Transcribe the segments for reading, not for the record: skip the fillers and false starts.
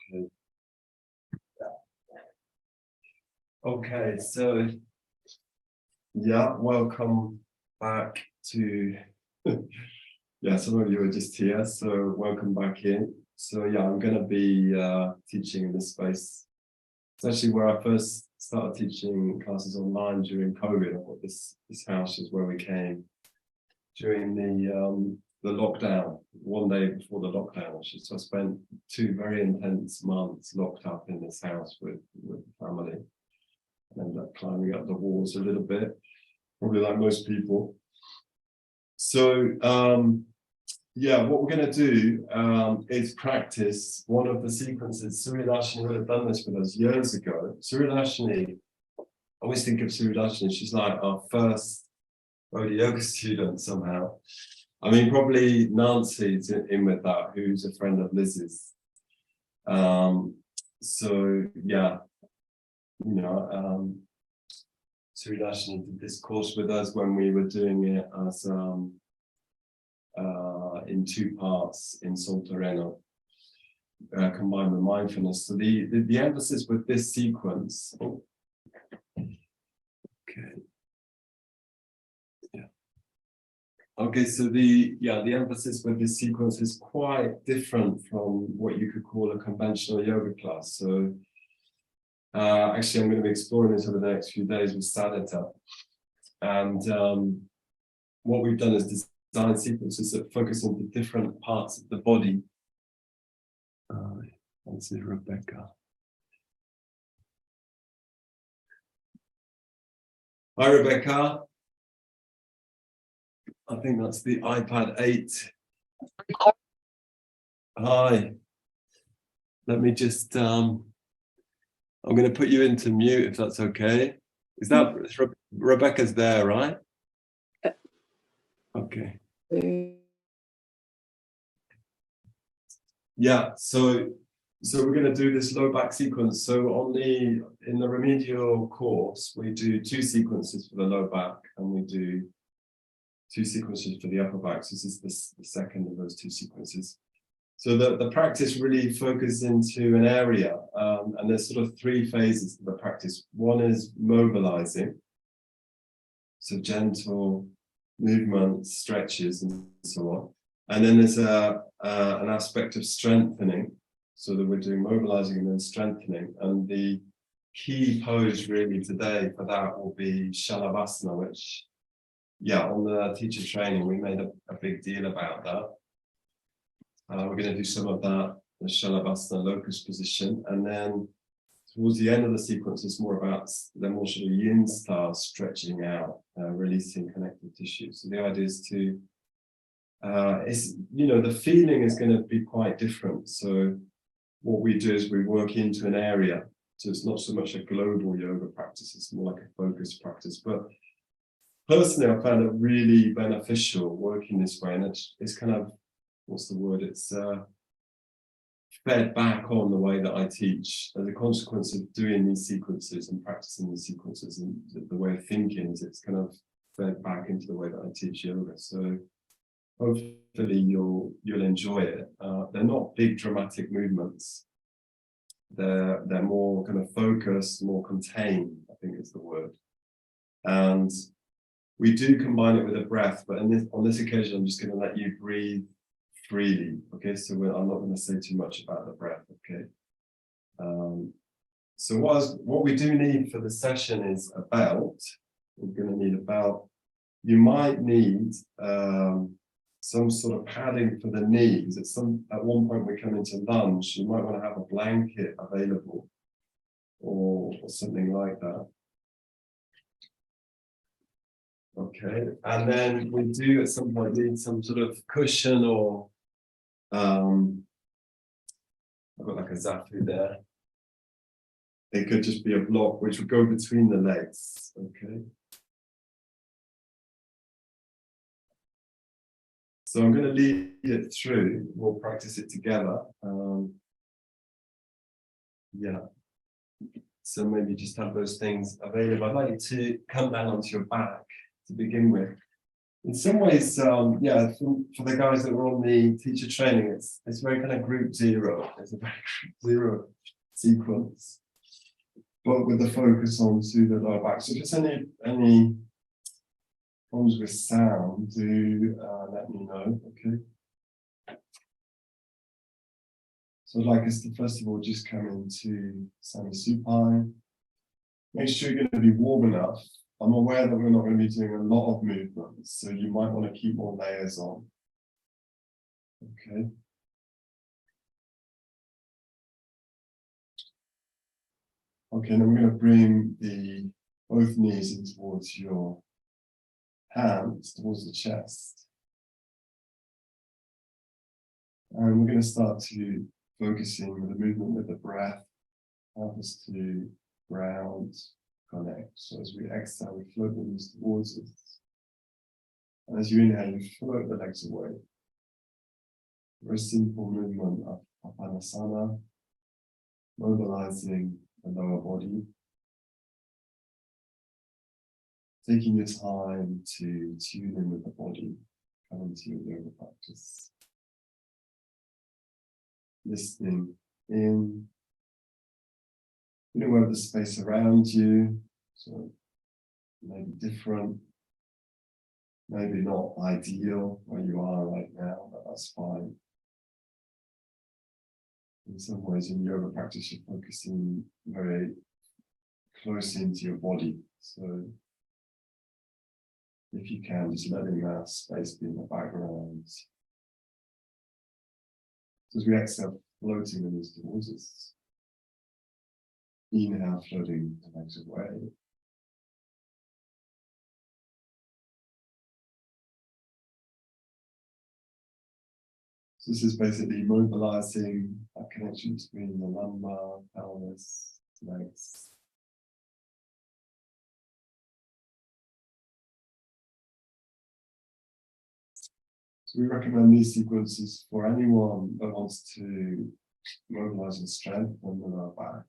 Okay. Okay, so yeah, welcome back to yeah, some of you are just here, so welcome back in. So yeah, I'm going to be teaching in this space. It's actually where I first started teaching classes online during COVID. I thought this house is where we came during the lockdown, one day before the lockdown. So I spent 2 very intense months locked up in this house with the family. I ended up climbing up the walls a little bit, probably like most people. So yeah, what we're going to do is practice one of the sequences. Suridashini would have done this with us years ago. Suridashini, I always think of Suridashini, she's like our first Bodhiyoga student somehow. I mean, probably Nancy's in with that, who's a friend of Liz's. So yeah, you know, Suridashini did this course with us when we were doing it as in 2 parts in Soltereno, combined with mindfulness. So the emphasis with this sequence. Okay. Yeah. Okay, so the emphasis with this sequence is quite different from what you could call a conventional yoga class. So actually, I'm going to be exploring this over the next few days with Sadhata. And what we've done is design sequences that focus into different parts of the body. This is Rebecca. Hi, Rebecca. I think that's the iPad 8. Hi. Let me just, I'm going to put you into mute if that's okay. Is that Rebecca's there, right? Okay. Yeah, so we're going to do this low back sequence. So in the remedial course, we do 2 sequences for the low back, and we do 2 sequences for the upper back. So this is the second of those 2 sequences. So the practice really focuses into an area, and there's sort of 3 phases to the practice. One is mobilizing, so gentle movements, stretches, and so on. And then there's an aspect of strengthening, so that we're doing mobilizing and then strengthening. And the key pose really today for that will be Shalabhasana, which, yeah, on the teacher training, we made a big deal about that. We're going to do some of that, the Shalabhasana locus position. And then towards the end of the sequence, it's more about the more sort of yin style stretching out, releasing connective tissue. So the idea is to, the feeling is going to be quite different. So what we do is we work into an area. So it's not so much a global yoga practice, it's more like a focused practice. But personally, I found it really beneficial working this way. And it's kind of, what's the word? It's fed back on the way that I teach as a consequence of doing these sequences and practicing these sequences, and the way of thinking is it's kind of fed back into the way that I teach yoga. So hopefully you'll enjoy it. They're not big dramatic movements. They're more kind of focused, more contained, I think is the word. And we do combine it with a breath, but on this occasion, I'm just going to let you breathe freely. Okay, so I'm not going to say too much about the breath. Okay. So what we do need for the session is a belt. We're going to need a belt. You might need some sort of padding for the knees. At one point we come into lunge, you might want to have a blanket available or something like that. Okay, and then we do at some point need some sort of cushion or I've got like a zafu there. It could just be a block which would go between the legs. Okay. So I'm going to lead it through. We'll practice it together. Yeah. So maybe just have those things available. I'd like you to come down onto your back to begin with. in some ways, yeah, for the guys that were on the teacher training, it's very kind of group zero. It's a very group zero sequence, but with the focus on to the lower back. So just any problems with sound, do let me know, okay? So I'd like us to first of all just come into semi-supine. Make sure you're going to be warm enough. I'm aware that we're not going to be doing a lot of movements, so you might want to keep more layers on. Okay. Okay, then we're going to bring both knees in towards your hands, towards the chest. And we're going to start to focusing with the movement with the breath, help us to ground, connect. So as we exhale, we float the knees towards us. And as you inhale, you float the legs away. Very simple movement of Apanasana, mobilizing the lower body. Taking your time to tune in with the body, coming to your yoga practice. Listening in, aware of the space around you, so maybe different, maybe not ideal where you are right now, but that's fine. In some ways in yoga practice, you're focusing very close into your body, so if you can, just letting that space be in the background. So as we exhale, floating the knees towards us. Inhale, floating the legs away. So this is basically mobilizing that connection between the lumbar, pelvis, legs. So we recommend these sequences for anyone that wants to mobilize and strengthen the lower back.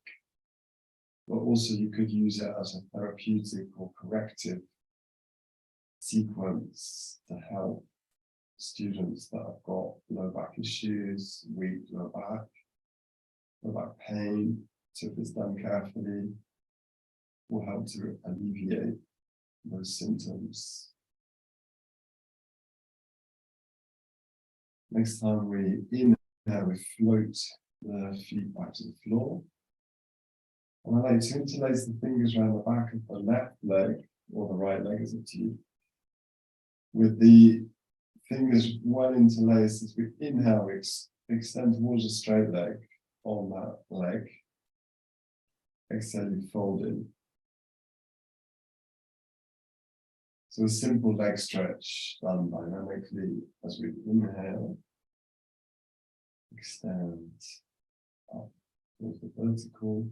But also you could use it as a therapeutic or corrective sequence to help students that have got low back issues, weak low back pain. So if it's done carefully, will help to alleviate those symptoms. Next time we inhale, we float the feet back to the floor. And I like to interlace the fingers around the back of the left leg, or the right leg as it's you, with the fingers well interlaced. As we inhale, we extend towards a straight leg on that leg. Exhale, you fold in. So a simple leg stretch done dynamically as we inhale, extend up towards the vertical.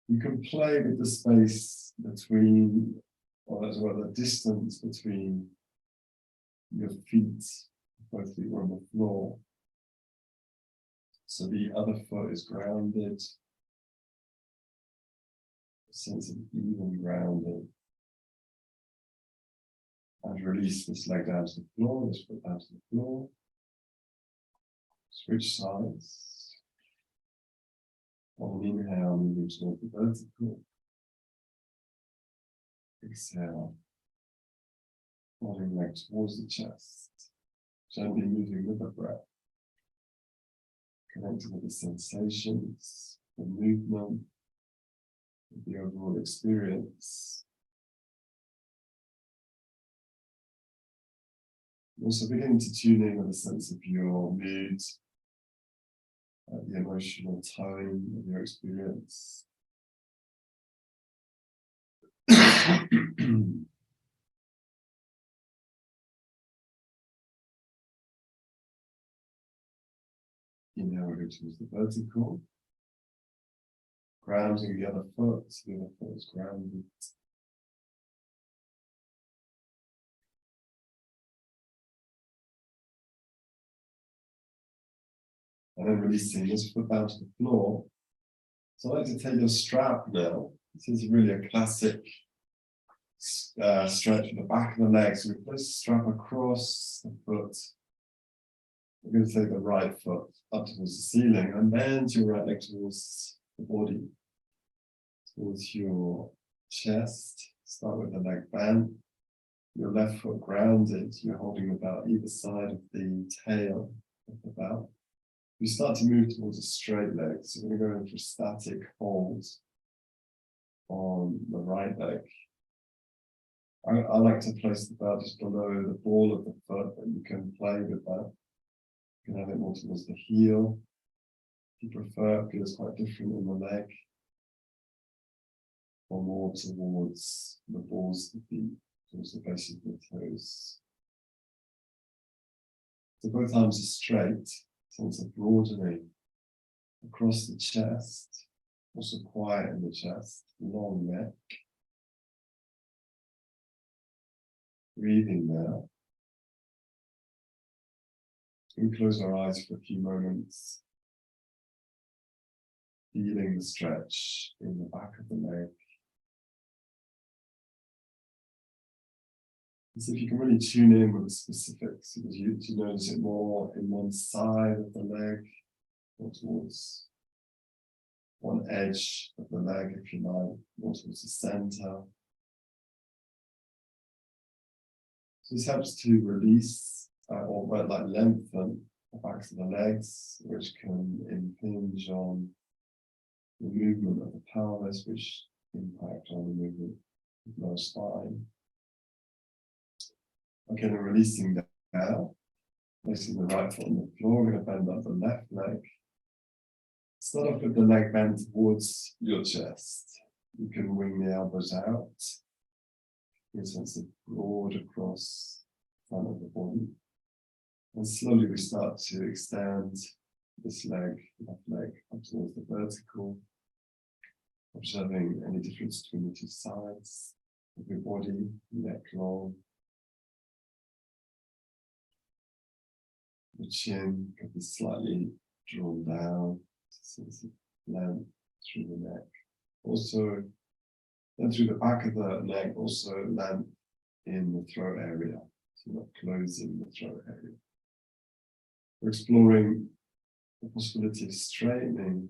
You can play with the space between, or as well the distance between your feet, both feet are on the floor. So the other foot is grounded. A sense of even grounding. And release this leg down to the floor, this foot down to the floor. Switch sides. On inhale, moving toward the vertical. Exhale. Folding leg towards the chest. Gently moving with the breath. Connecting with the sensations, the movement, the overall experience. Also beginning to tune in with a sense of your mood, the emotional tone of your experience. Inhale, go towards the vertical. Grounding the other foot, so the other foot is grounded. And then releasing this foot down to the floor. So I like to take your strap now. This is really a classic stretch the back of the legs. So we place the strap across the foot. We're going to take the right foot up towards the ceiling and bend your right leg towards the body, towards your chest. Start with the leg bent. Your left foot grounded. You're holding the belt either side of the tail of the belt. We start to move towards a straight leg. So we're going to go into a static hold on the right leg. I like to place the belt just below the ball of the foot, but you can play with that. You can have it more towards the heel. If you prefer, it feels quite different in the leg. Or more towards the balls of the feet, towards the base of the toes. So both arms are straight, sense of broadening across the chest, also quiet in the chest, long neck. Breathing there. We close our eyes for a few moments, feeling the stretch in the back of the leg. So if you can really tune in with the specifics, do you notice it more in one side of the leg or towards one edge of the leg, if you like, more towards the center? So this helps to release or lengthen the backs of the legs, which can impinge on the movement of the pelvis, which impact on the movement of the lower spine. Okay, and releasing that now, placing the right foot on the floor, we're going to bend up the left leg. Start off with the leg bent towards your chest. You can wing the elbows out. Get a sense of broad across the front of the body. And slowly we start to extend this leg, left leg, up towards the vertical, observing any difference between the two sides of your body, neck long. The chin can be slightly drawn down, sense of length through the neck. Also, then through the back of the neck, also length in the throat area, so not closing the throat area. We're exploring the possibility of straightening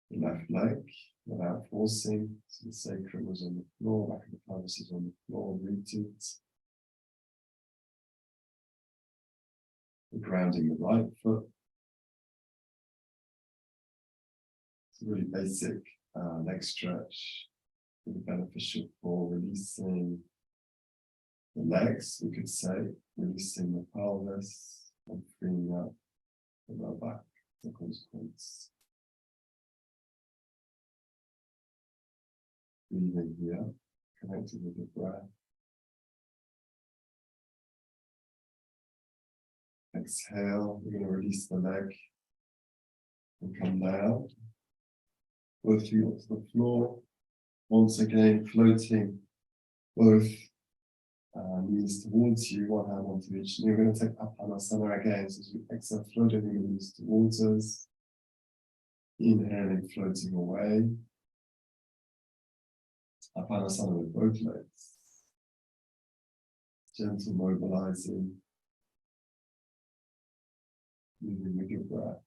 the left leg without forcing. So the sacrum is on the floor, back of the pelvis is on the floor, rooted. We're grounding the right foot. It's a really basic leg stretch, really beneficial for releasing the legs, we could say, releasing the pelvis and freeing up the lower back as a consequence. Breathing here, connected with the breath. Exhale, we're going to release the leg and come down. Both feet onto the floor. Once again, floating both knees towards you, one hand onto each knee. We're going to take Apanasana again. So as we exhale, floating the knees towards us. Inhaling, floating away. Apanasana with both legs. Gentle mobilizing. Moving with your breath.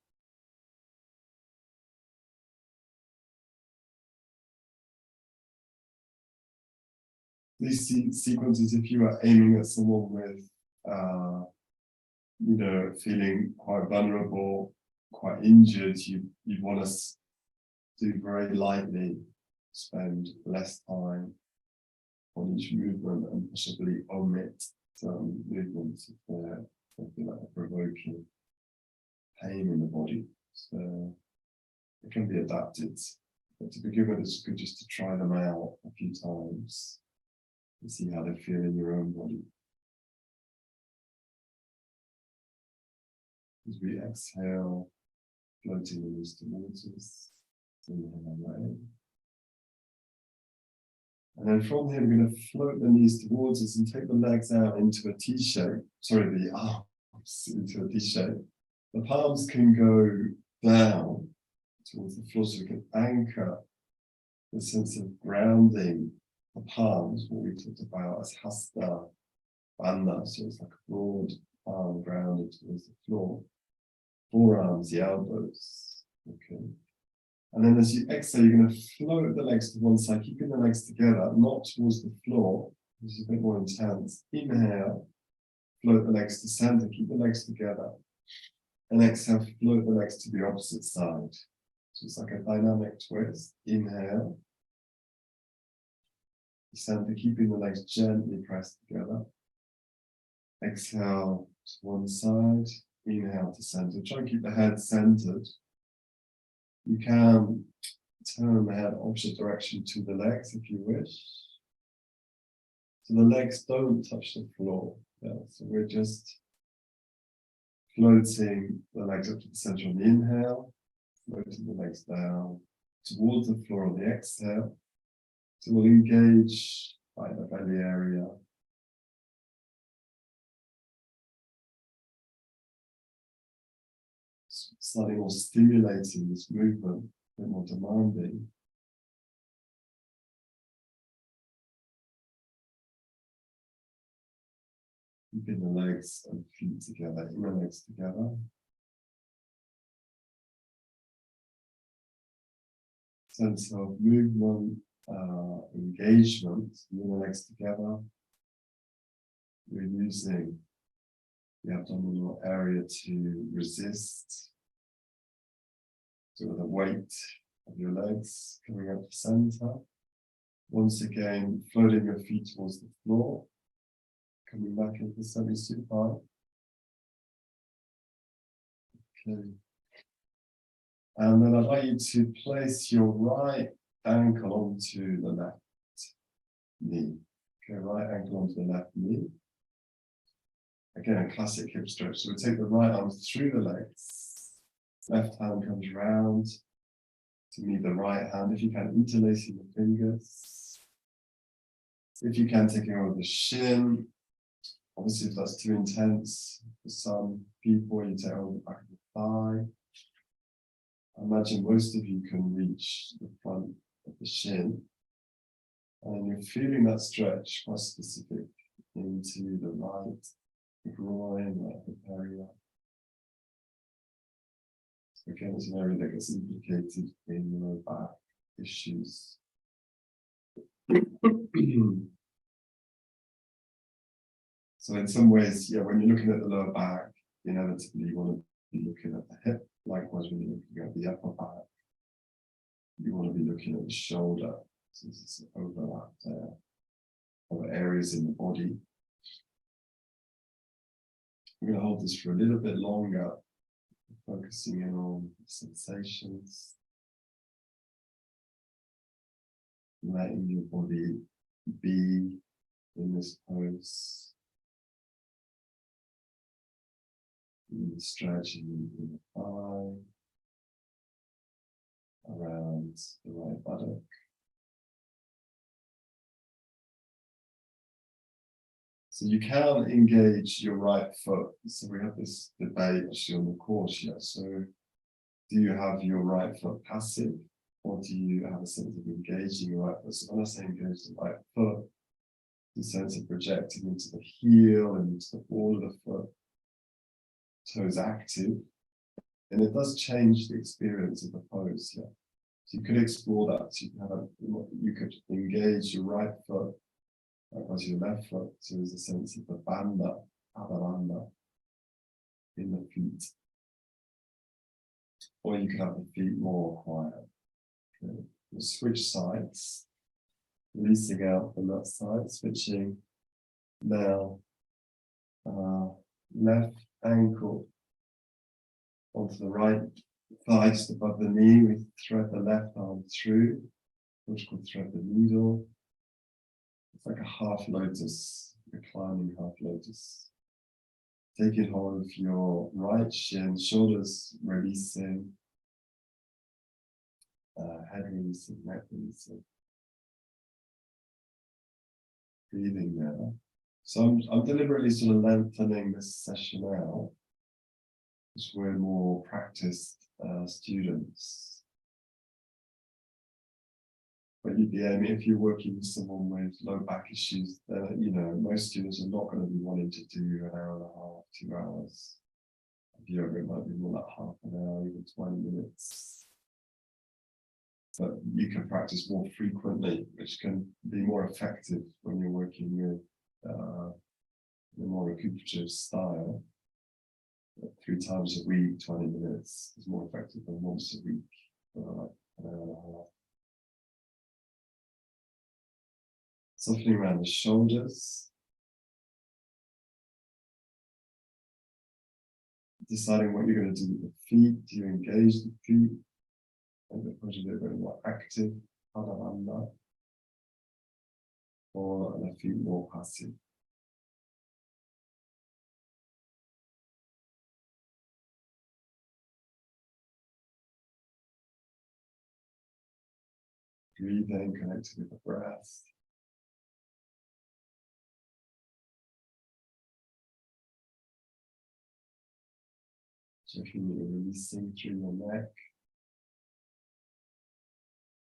These sequences, if you are aiming at someone with, feeling quite vulnerable, quite injured, you'd want to do very lightly, spend less time on each movement and possibly omit some movements if they feel like they're provoking pain in the body. So it can be adapted. But to begin with, it's good just to try them out a few times and see how they feel in your own body. As we exhale, floating the knees towards us, inhale away. And then from here, we're going to float the knees towards us and take the legs out into a T shape. Sorry, the arms into a T shape. The palms can go down towards the floor so we can anchor the sense of grounding the palms, what we talked about as hasta bandha, so it's like a broad palm grounded towards the floor. Forearms, the elbows. Okay. And then as you exhale, you're going to float the legs to one side, keeping the legs together, not towards the floor. This is a bit more intense. Inhale, float the legs to center, keep the legs together. And exhale, float the legs to the opposite side. So it's like a dynamic twist. Inhale. Center, keeping the legs gently pressed together. Exhale to one side. Inhale to center. Try and keep the head centered. You can turn the head opposite direction to the legs if you wish. So the legs don't touch the floor. Yeah, so we're just floating the legs up to the center on the inhale, floating the legs down towards the floor on the exhale. So we'll engage by the belly area. Slightly more stimulating this movement, a bit more demanding. Keeping the legs and feet together, inner legs together. Sense of movement, engagement, the inner legs together. We're using the abdominal area to resist. So with the weight of your legs coming up to center. Once again, floating your feet towards the floor. Coming back into semi-supine. Okay. And then I'd like you to place your right ankle onto the left knee. Okay, right ankle onto the left knee. Again, a classic hip stretch. So we take the right arm through the legs. Left hand comes round to meet the right hand. If you can, interlacing the fingers. If you can, taking over the shin. Obviously, if that's too intense for some people, you take over the back of the thigh. I imagine most of you can reach the front of the shin. And you're feeling that stretch quite specific into the right groin, right hip area. So again, it's an area that gets implicated in low back issues. So in some ways, yeah, when you're looking at the lower back, inevitably you want to be looking at the hip. Likewise, when you're looking at the upper back, you want to be looking at the shoulder. So this is an overlap there. Other areas in the body. I'm going to hold this for a little bit longer, focusing in on sensations. Letting your body be in this pose. Stretching in the thigh, around the right buttock. So you can engage your right foot. So we have this debate actually on the course yet. So do you have your right foot passive, or do you have a sense of engaging your right foot? So when I say engage the right foot, the sense of projecting into the heel and into the ball of the foot. Toes active, and it does change the experience of the pose. Yeah, so you could explore that. So you could engage your right foot, likewise your left foot. So there's a sense of the bandha, bandha in the feet, or you could have the feet more quiet. Okay. We'll switch sides, releasing out from that side, switching now. Left ankle onto the right thigh, just above the knee. We thread the left arm through, which called thread the needle. It's like a half lotus, reclining half lotus. Taking hold of your right shin, shoulders releasing, head releasing, neck releasing. Breathing there. So I'm deliberately sort of lengthening this session out, because we're more practiced students. But you'd be aiming, if you're working with someone with low back issues, then, you know, most students are not going to be wanting to do an hour and a half, 2 hours of yoga. It might be more like half an hour, even 20 minutes. But you can practice more frequently, which can be more effective when you're working with a more recuperative style. 3 times a week, 20 minutes is more effective than once a week for like an hour and a half. Softening around the shoulders. Deciding what you're going to do with the feet. Do you engage the feet? And the push a bit more active, Adavanda, or the feet more passive. Breathing, connected with the breath. Checking you're releasing through your neck.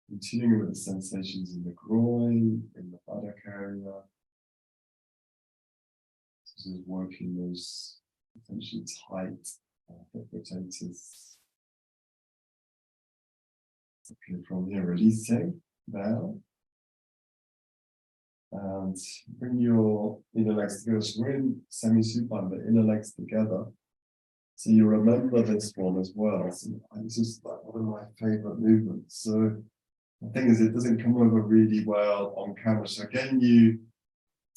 Continuing with the sensations in the groin, in the buttock area. This is working those essentially tight hip rotators. Okay, from here, releasing down. And bring your inner legs together. So we're in semi-supine, but inner legs together. So you remember this one as well. So this is like one of my favorite movements. So the thing is, it doesn't come over really well on camera. So again, you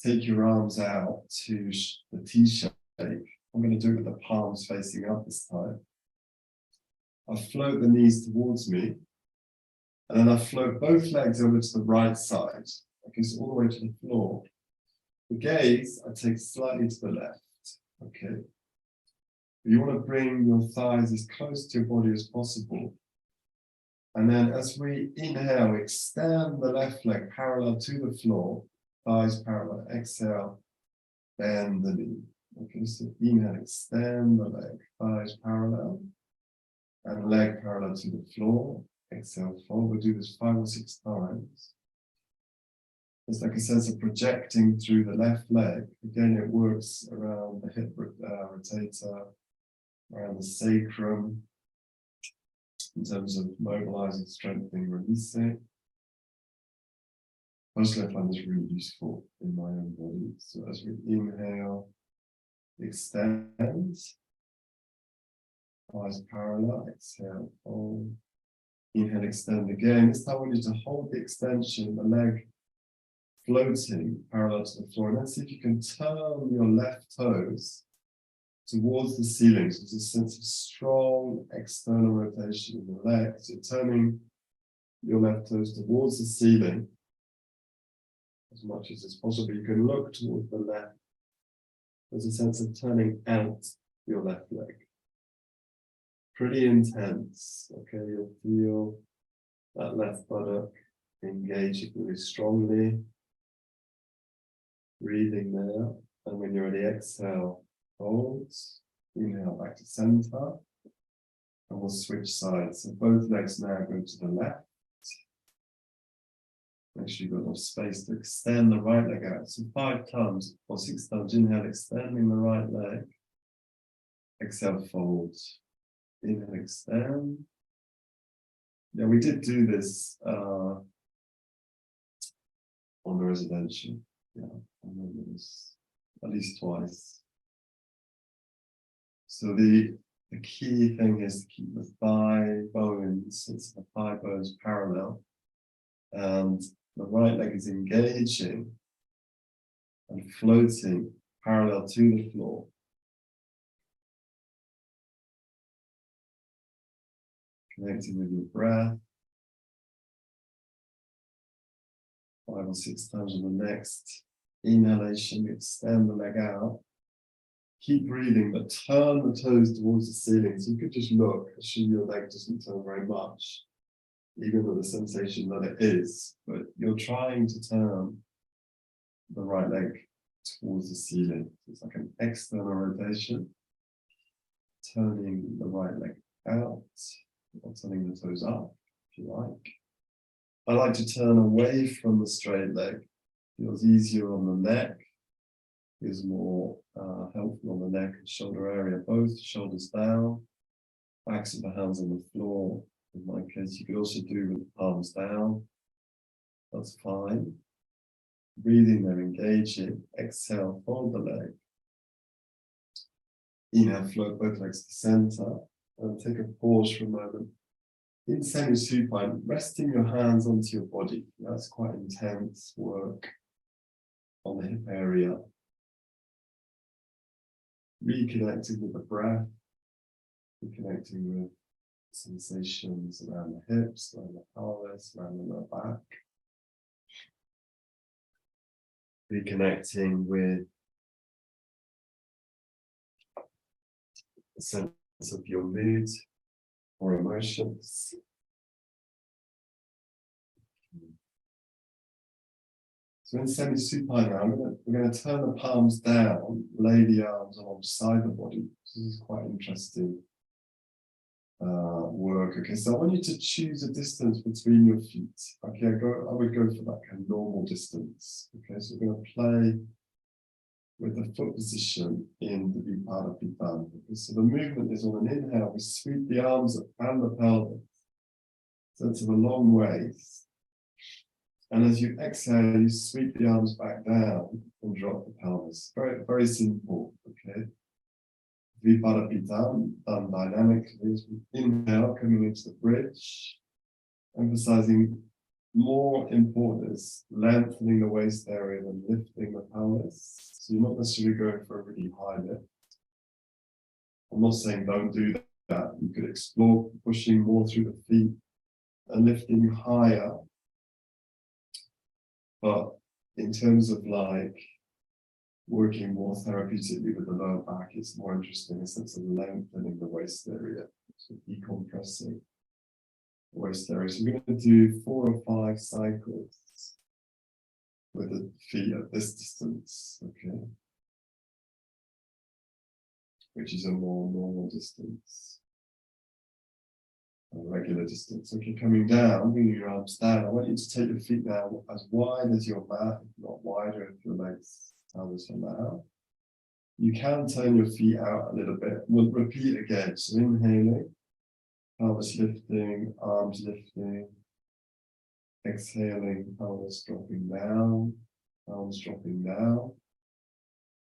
take your arms out to the T shape. I'm going to do it with the palms facing up this time. I float the knees towards me. And then I float both legs over to the right side. Okay, so all the way to the floor. The gaze, I take slightly to the left. Okay. You want to bring your thighs as close to your body as possible. And then as we inhale, extend the left leg parallel to the floor, thighs parallel. Exhale, bend the knee. Okay, so inhale, extend the leg, thighs parallel, and leg parallel to the floor. Exhale, fold. We'll do this 5 or 6 times. It's like a sense of projecting through the left leg. Again, it works around the hip rotator, around the sacrum, in terms of mobilizing, strengthening, releasing. Personally, I find this really useful in my own body. So as we inhale, extend, thighs parallel, exhale, fold. Inhale, extend again. This time I want you to hold the extension, the leg floating parallel to the floor. And then see if you can turn your left toes towards the ceiling. So there's a sense of strong external rotation in the legs. So turning your left toes towards the ceiling as much as is possible. You can look towards the left. There's a sense of turning out your left leg. Pretty intense. Okay, you'll feel that left buttock engaging really strongly. Breathing there. And when you're ready, exhale, hold. Inhale back to center. And we'll switch sides. So both legs now go to the left. Make sure you've got enough space to extend the right leg out. So 5 times or 6 times. Inhale, extending the right leg. Exhale, fold. Inhale, extend. Yeah, we did do this on the residential. Yeah, I remember this at least twice. So the key thing is to keep the thigh bones, it's the thigh bones parallel, and the right leg is engaging and floating parallel to the floor. Connecting with your breath. 5 or 6 times on the next inhalation, extend the leg out. Keep breathing, but turn the toes towards the ceiling. So you could just look, assume your leg doesn't turn very much, even with the sensation that it is, but you're trying to turn the right leg towards the ceiling. It's like an external rotation, turning the right leg out, or turning the toes up, if you like. I like to turn away from the straight leg. Feels easier on the neck. Is more helpful on the neck and shoulder area. Both shoulders down, backs of the hands on the floor. In my case, you could also do with the palms down. That's fine. Breathing there, engaging. Exhale, fold the leg. Inhale, float both legs to the center. And take a pause for a moment. In semi-supine, resting your hands onto your body. That's quite intense work on the hip area. Reconnecting with the breath. Reconnecting with sensations around the hips, around the pelvis, around the lower back. Reconnecting with a sense of your mood or emotions. So in semi-supine now, we're going to turn the palms down, lay the arms alongside the body. This is quite interesting work. Okay, so I want you to choose a distance between your feet. Okay, I would go for that kind of normal distance. Okay, so we're going to play with the foot position in the Bodhiyoga-36-Low-back-remedial-yoga. Okay, so the movement is on an inhale, we sweep the arms up and the pelvis. So it's a long waist. And as you exhale, you sweep the arms back down and drop the pelvis. Very, very simple, okay? Bodhiyoga done dynamically as we inhale, coming into the bridge, emphasizing more important is lengthening the waist area than lifting the pelvis. So you're not necessarily going for a really high lift. I'm not saying don't do that. You could explore pushing more through the feet and lifting higher. But in terms of like working more therapeutically with the lower back, it's more interesting in a sense of lengthening the waist area, so decompressing the waist area. So we're going to do 4 or 5 cycles with the feet at this distance, okay, which is a more normal distance, a regular distance. Okay, coming down, bringing your arms down. I want you to take your feet now as wide as your mat, if not wider, if your legs pelvis from now. You can turn your feet out a little bit. We'll repeat again. So inhaling, pelvis lifting, arms lifting. Exhaling, pelvis dropping down, arms dropping down.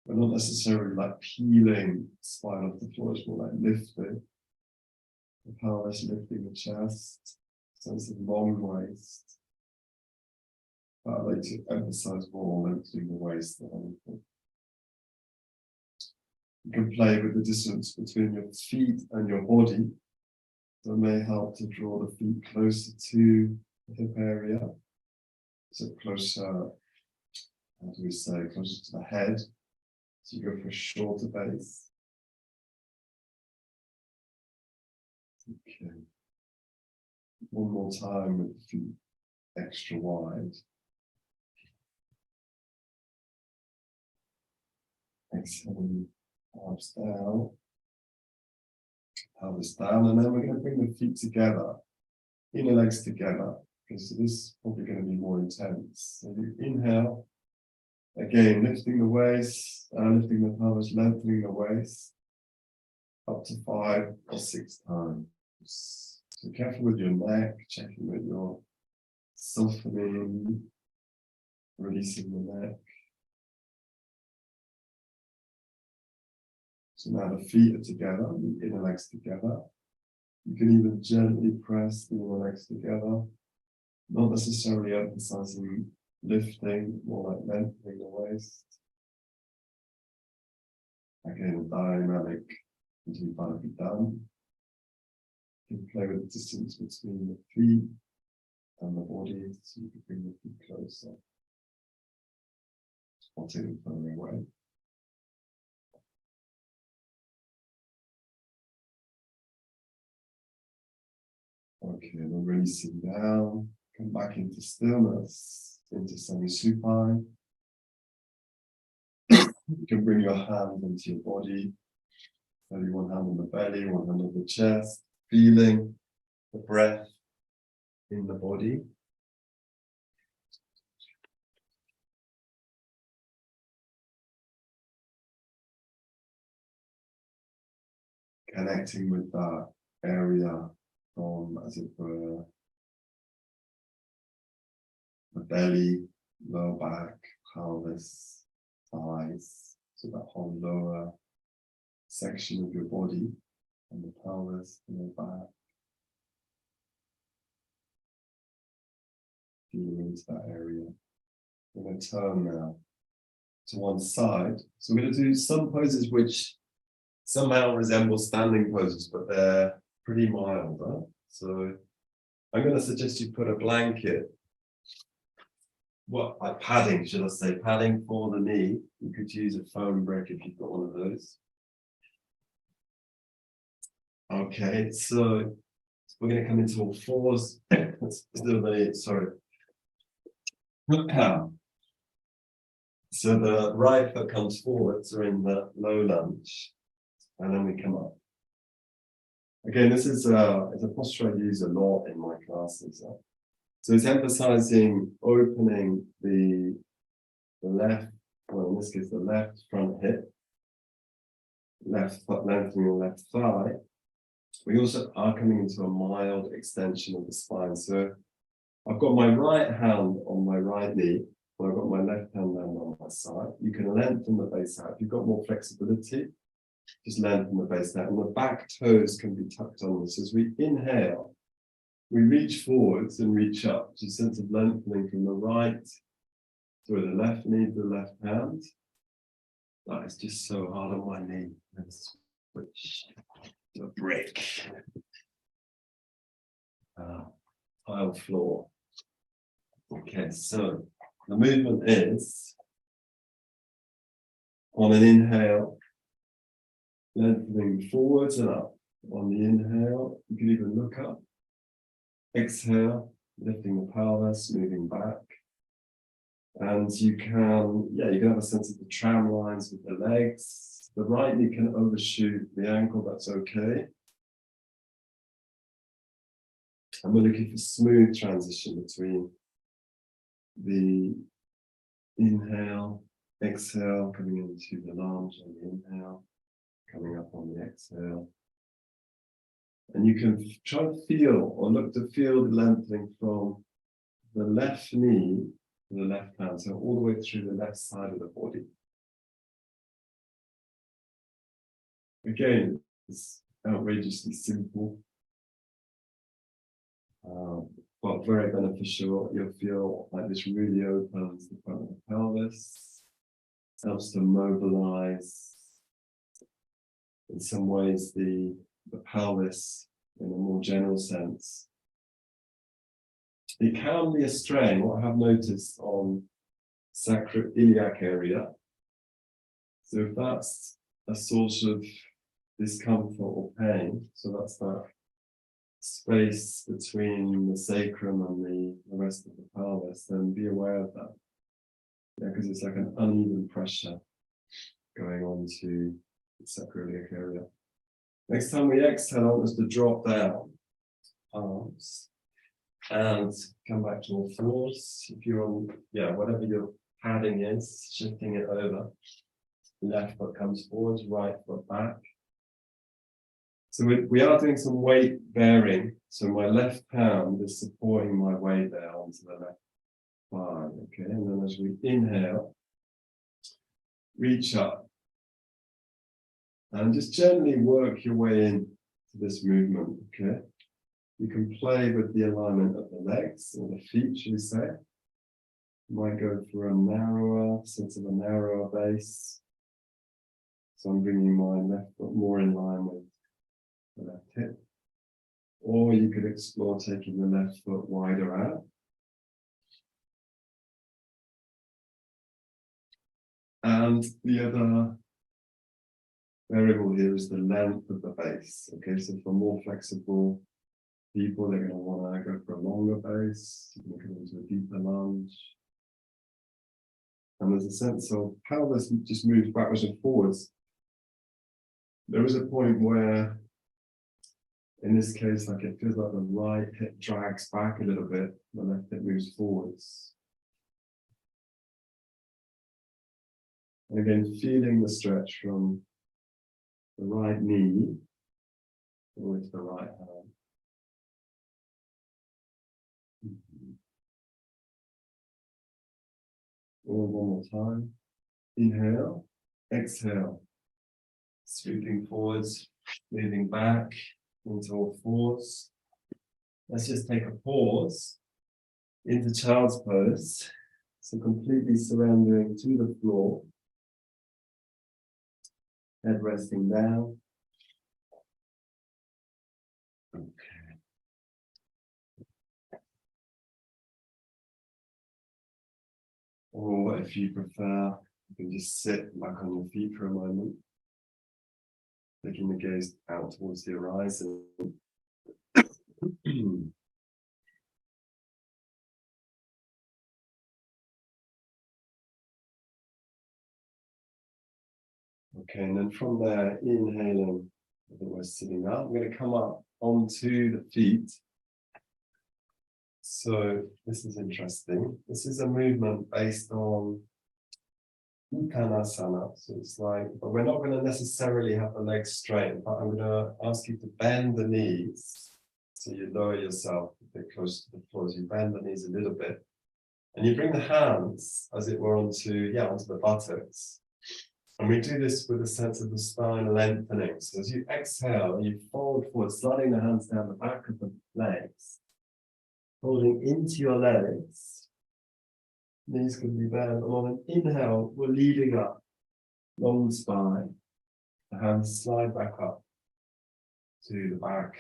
But not necessarily like peeling spine off the floor, it's more like lifting. The pelvis lifting the chest, sense of long waist. But I like to emphasize more lengthening the waist than anything. You can play with the distance between your feet and your body. That may help to draw the feet closer to the hip area. So closer, how do we say, closer to the head. So you go for a shorter base. Okay. One more time with the feet extra wide. Exhaling, arms down, pelvis down, and then we're going to bring the feet together, inner legs together, because this is probably going to be more intense. So you inhale, again, lifting the waist, lifting the pelvis, lengthening the waist, up to 5 or 6 times. So careful with your neck, checking that you're softening, releasing the neck. So now the feet are together, the inner legs together. You can even gently press the inner legs together, not necessarily emphasizing lifting, more like lengthening the waist. Again, a dynamic until finally done. You can play with the distance between the feet and the body, so you can bring the feet closer, or take them further away. Okay, then releasing down, come back into stillness, into semi-supine. You can bring your hand into your body, maybe one hand on the belly, one hand on the chest, feeling the breath in the body. connecting with that area from, as it were, the belly, lower back, pelvis, thighs, so that whole lower section of your body, and the pelvis, and the back. Feeling into that area. We're going to turn now to one side. So we're going to do some poses which somehow resemble standing poses, but they're pretty mild. Huh? So I'm going to suggest you put a blanket, like padding, should I say, padding for the knee. You could use a foam brick if you've got one of those. Okay, so we're going to come into all fours. So the right foot comes forward, so in the low lunge, and then we come up. Again, this is a posture I use a lot in my classes. So it's emphasizing opening the left, well, in this case, the left front hip, left foot lengthening the left thigh. We also are coming into a mild extension of the spine. So I've got my right hand on my right knee, and I've got my left hand on my side. You can lengthen the base out. If you've got more flexibility, just lengthen the base out. And the back toes can be tucked on this. As we inhale, we reach forwards and reach up. Just a sense of lengthening from the right through the left knee to the left hand. That is just so hard on my knee. Let's switch to a break. Tile floor. Okay, so the movement is on an inhale, lengthening forwards and up. On the inhale, you can even look up. Exhale, lifting the pelvis, moving back. And you can have a sense of the tram lines with the legs. The right knee can overshoot the ankle, that's okay. And we're looking for smooth transition between the inhale, exhale, coming into the lunge on the inhale, coming up on the exhale. And you can try to feel or look to feel the lengthening from the left knee to the left hand, so all the way through the left side of the body. Again, it's outrageously simple, but very beneficial. You'll feel like this really opens the front of the pelvis, helps to mobilize, in some ways, the pelvis in a more general sense. It can be a strain, what I have noticed on sacroiliac area. So if that's a source of discomfort or pain, so that's that space between the sacrum and the rest of the pelvis, then be aware of that. Yeah, because it's like an uneven pressure going on to the sacroiliac area. Next time we exhale, I want us to drop down, arms, and come back to all fours. If you're on, whatever your padding is, shifting it over. Left foot comes forwards, right foot back. So we are doing some weight bearing. So my left hand is supporting my weight there onto the left thigh. Okay, and then as we inhale, reach up. And just gently work your way in to this movement, okay? You can play with the alignment of the legs or the feet, should we say. You might go for a narrower, sense of a narrower base. So I'm bringing my left foot more in line with the left hip. Or you could explore taking the left foot wider out. And the other variable here is the length of the base. Okay, so for more flexible people, they're going to want to go for a longer base. You can come into a deeper lunge. And there's a sense of how this just moves backwards and forwards. There is a point where, in this case, like it feels like the right hip drags back a little bit, the left hip moves forwards. And again, feeling the stretch from the right knee with the right hand. All one more time. Inhale, exhale. Sweeping forwards, moving back into all fours. Let's just take a pause into child's pose. So completely surrendering to the floor. Head resting down. Okay. Or if you prefer, you can just sit back on your feet for a moment. Taking the gaze out towards the horizon. Okay, and then from there, inhaling, I think we're sitting up. I'm going to come up onto the feet. So this is interesting. This is a movement based on Uttanasana. So it's like, but we're not going to necessarily have the legs straight, but I'm going to ask you to bend the knees. So you lower yourself a bit close to the floor. So you bend the knees a little bit. And you bring the hands, as it were, onto the buttocks. And we do this with a sense of the spine lengthening. So as you exhale, you fold forward, sliding the hands down the back of the legs, folding into your legs. Knees can be bent. And on an inhale, we're leading up, long spine. The hands slide back up to the back,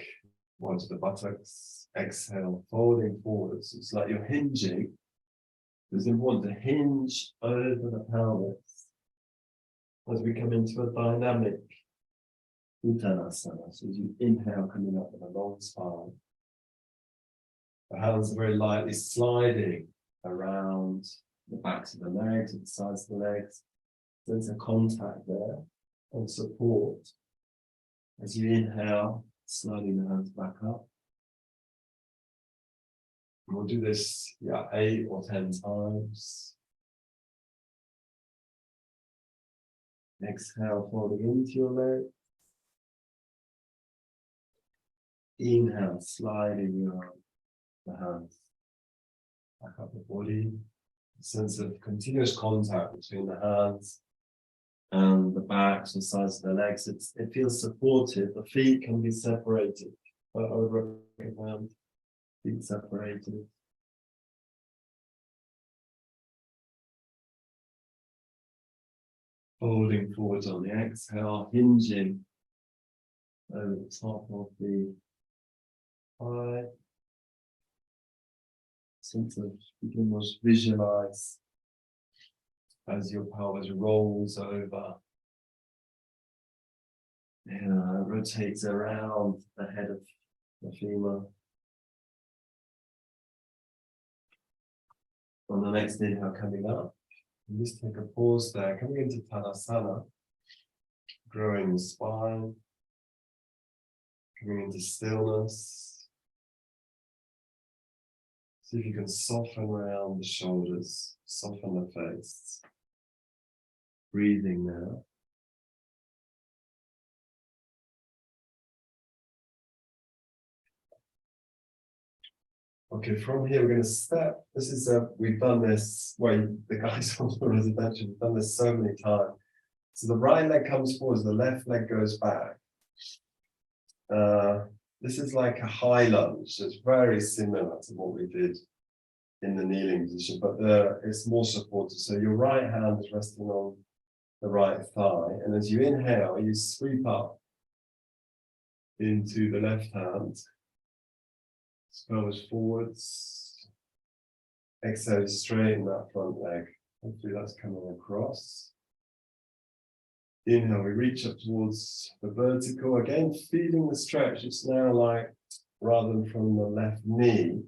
or to the buttocks. Exhale, folding forwards. It's like you're hinging. It's important to hinge over the pelvis as we come into a dynamic Uttanasana. So as you inhale, coming up with a long spine. The hands are very lightly sliding around the backs of the legs, the sides of the legs. There's a contact there and support. As you inhale, sliding the hands back up. And we'll do this 8 or 10 times. Exhale, folding into your leg. Inhale, sliding your the hands back up the body. A sense of continuous contact between the hands and the backs and sides of the legs. It feels supportive. The feet can be separated. I would recommend feet separated. Folding forwards on the exhale, hinging over the top of the thigh. Sense of, you can almost visualize as your pelvis rolls over, rotates around the head of the femur. On the next inhale, coming up, and just take a pause there, coming into Tadasana, growing the spine, coming into stillness. See if you can soften around the shoulders, soften the face. Breathing now. Okay, from here we're going to step. This is we've done this. Well, the guys on the residential have done this so many times. So the right leg comes forward, the left leg goes back. This is like a high lunge. It's very similar to what we did in the kneeling position, but it's more supported. So your right hand is resting on the right thigh, and as you inhale, you sweep up into the left hand. Pelvis forwards. Exhale, straighten that front leg. Hopefully that's coming across. Inhale, we reach up towards the vertical. Again, feeling the stretch. It's now like, rather than from the left knee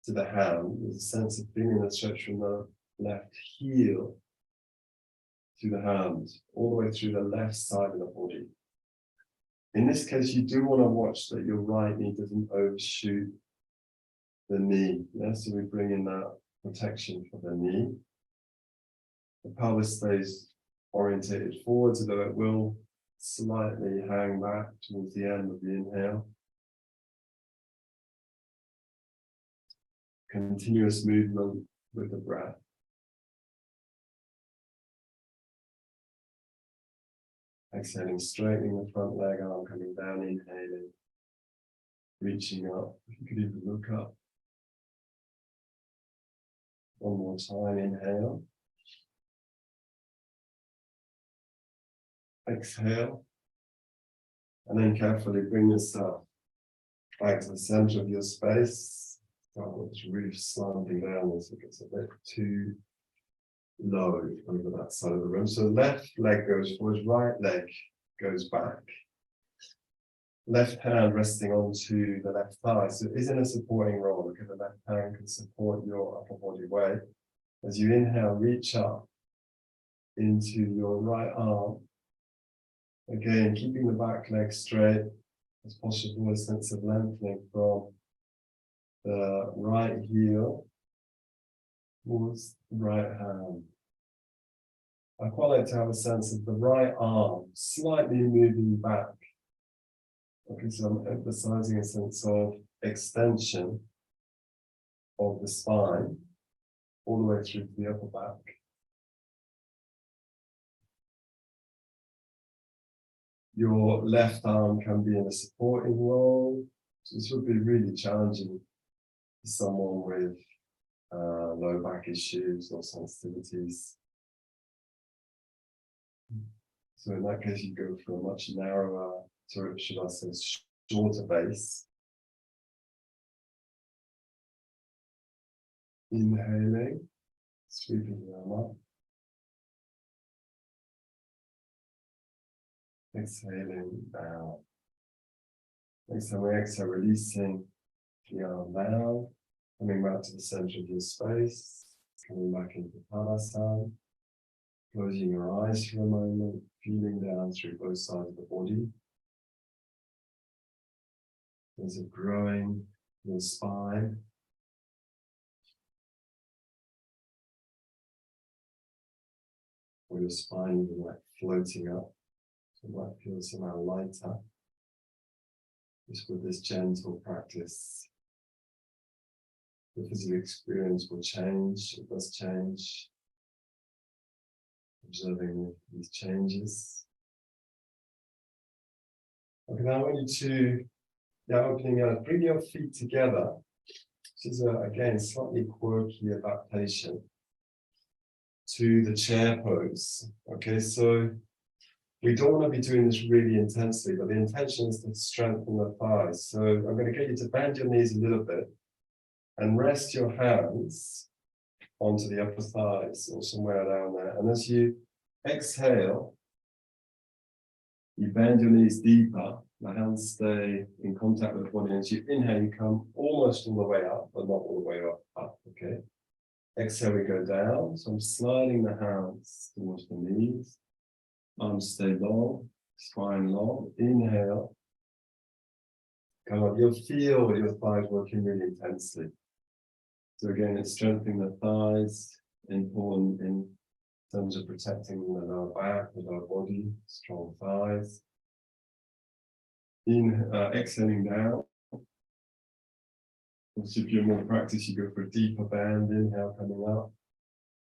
to the hand, there's a sense of feeling the stretch from the left heel to the hand, all the way through the left side of the body. In this case, you do want to watch that your right knee doesn't overshoot the knee. Yeah? So we bring in that protection for the knee. The pelvis stays orientated forwards, although it will slightly hang back towards the end of the inhale. Continuous movement with the breath. Exhaling, straightening the front leg, arm coming down, inhaling, reaching up. If you could even look up. One more time, inhale. Exhale. And then carefully bring yourself back to the center of your space. Start with the roof slanting down as it gets a bit too low over that side of the room. So left leg goes forward, right leg goes back. Left hand resting onto the left thigh. So it is in a supporting role because the left hand can support your upper body weight. As you inhale, reach up into your right arm. Again, keeping the back leg straight as possible, a sense of lengthening from the right heel towards the right hand. I quite like to have a sense of the right arm slightly moving back. Okay, so I'm emphasizing a sense of extension of the spine all the way through to the upper back. Your left arm can be in a supporting role. So this would be really challenging for someone with low back issues or sensitivities. So in that case, you go for a much narrower, or should I say, shorter base. Inhaling, sweeping the arm up. Exhaling down. Next time we exhale, releasing the arm down, coming back to the center of your space, coming back into Tadasana, closing your eyes for a moment, feeling down through both sides of the body. There's a growing your spine. Or your spine even like floating up. So it might feel somehow lighter. Just with this gentle practice, the physical experience will change. It does change. Observing these changes. Okay, now I want you to, opening out, bring your feet together. This is, again, slightly quirky adaptation to the chair pose. Okay, so we don't want to be doing this really intensely, but the intention is to strengthen the thighs. So I'm going to get you to bend your knees a little bit and rest your hands onto the upper thighs or somewhere down there. And as you exhale, you bend your knees deeper, the hands stay in contact with the body. As you inhale, you come almost all the way up, but not all the way up, okay? Exhale, we go down. So I'm sliding the hands towards the knees. Arms stay long, spine long. Inhale. Come up. You'll feel your thighs working really intensely. So again, it's strengthening the thighs, important in terms of protecting the lower back, the lower body, strong thighs. Exhaling down. Obviously, if you're more practice, you go for a deeper bend. Inhale, coming up.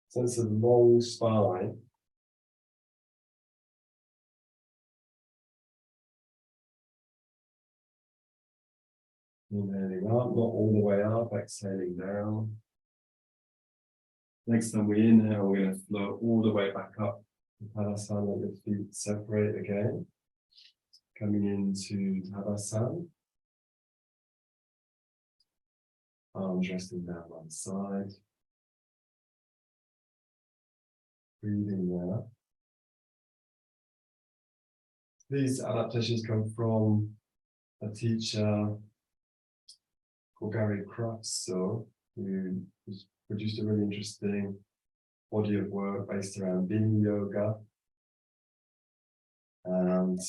Sense of long spine. Inhaling up, not all the way up, exhaling down. Next time we inhale, we're going to float all the way back up. Tadasana, let your feet separate again. Coming into Tadasana. Arms resting down on the side. Breathing there. These adaptations come from a teacher called Gary Crutzo, who has produced a really interesting body of work based around Bodhiyoga Yoga. And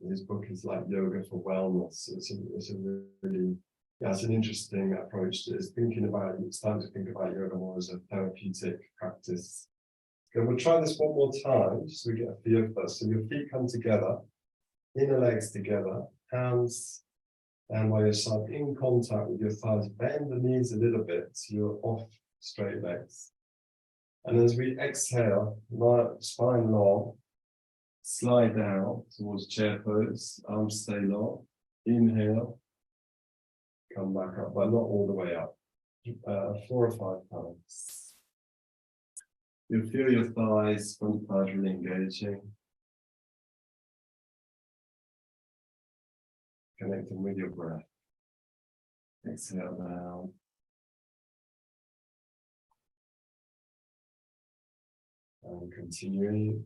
his book is like Yoga for Wellness. It's a really, it's an interesting approach to this, starting to think about yoga more as a therapeutic practice, Good. We'll try this one more time, just so we get a feel first. So your feet come together, inner legs together, hands and by your side in contact with your thighs. Bend the knees a little bit so you're off straight legs. And as we exhale, spine long, slide down towards chair pose, arms stay long. Inhale, come back up, but not all the way up. 4 or 5 times. You'll feel your thighs, front thighs really engaging. Connecting with your breath. Exhale down. And continuing.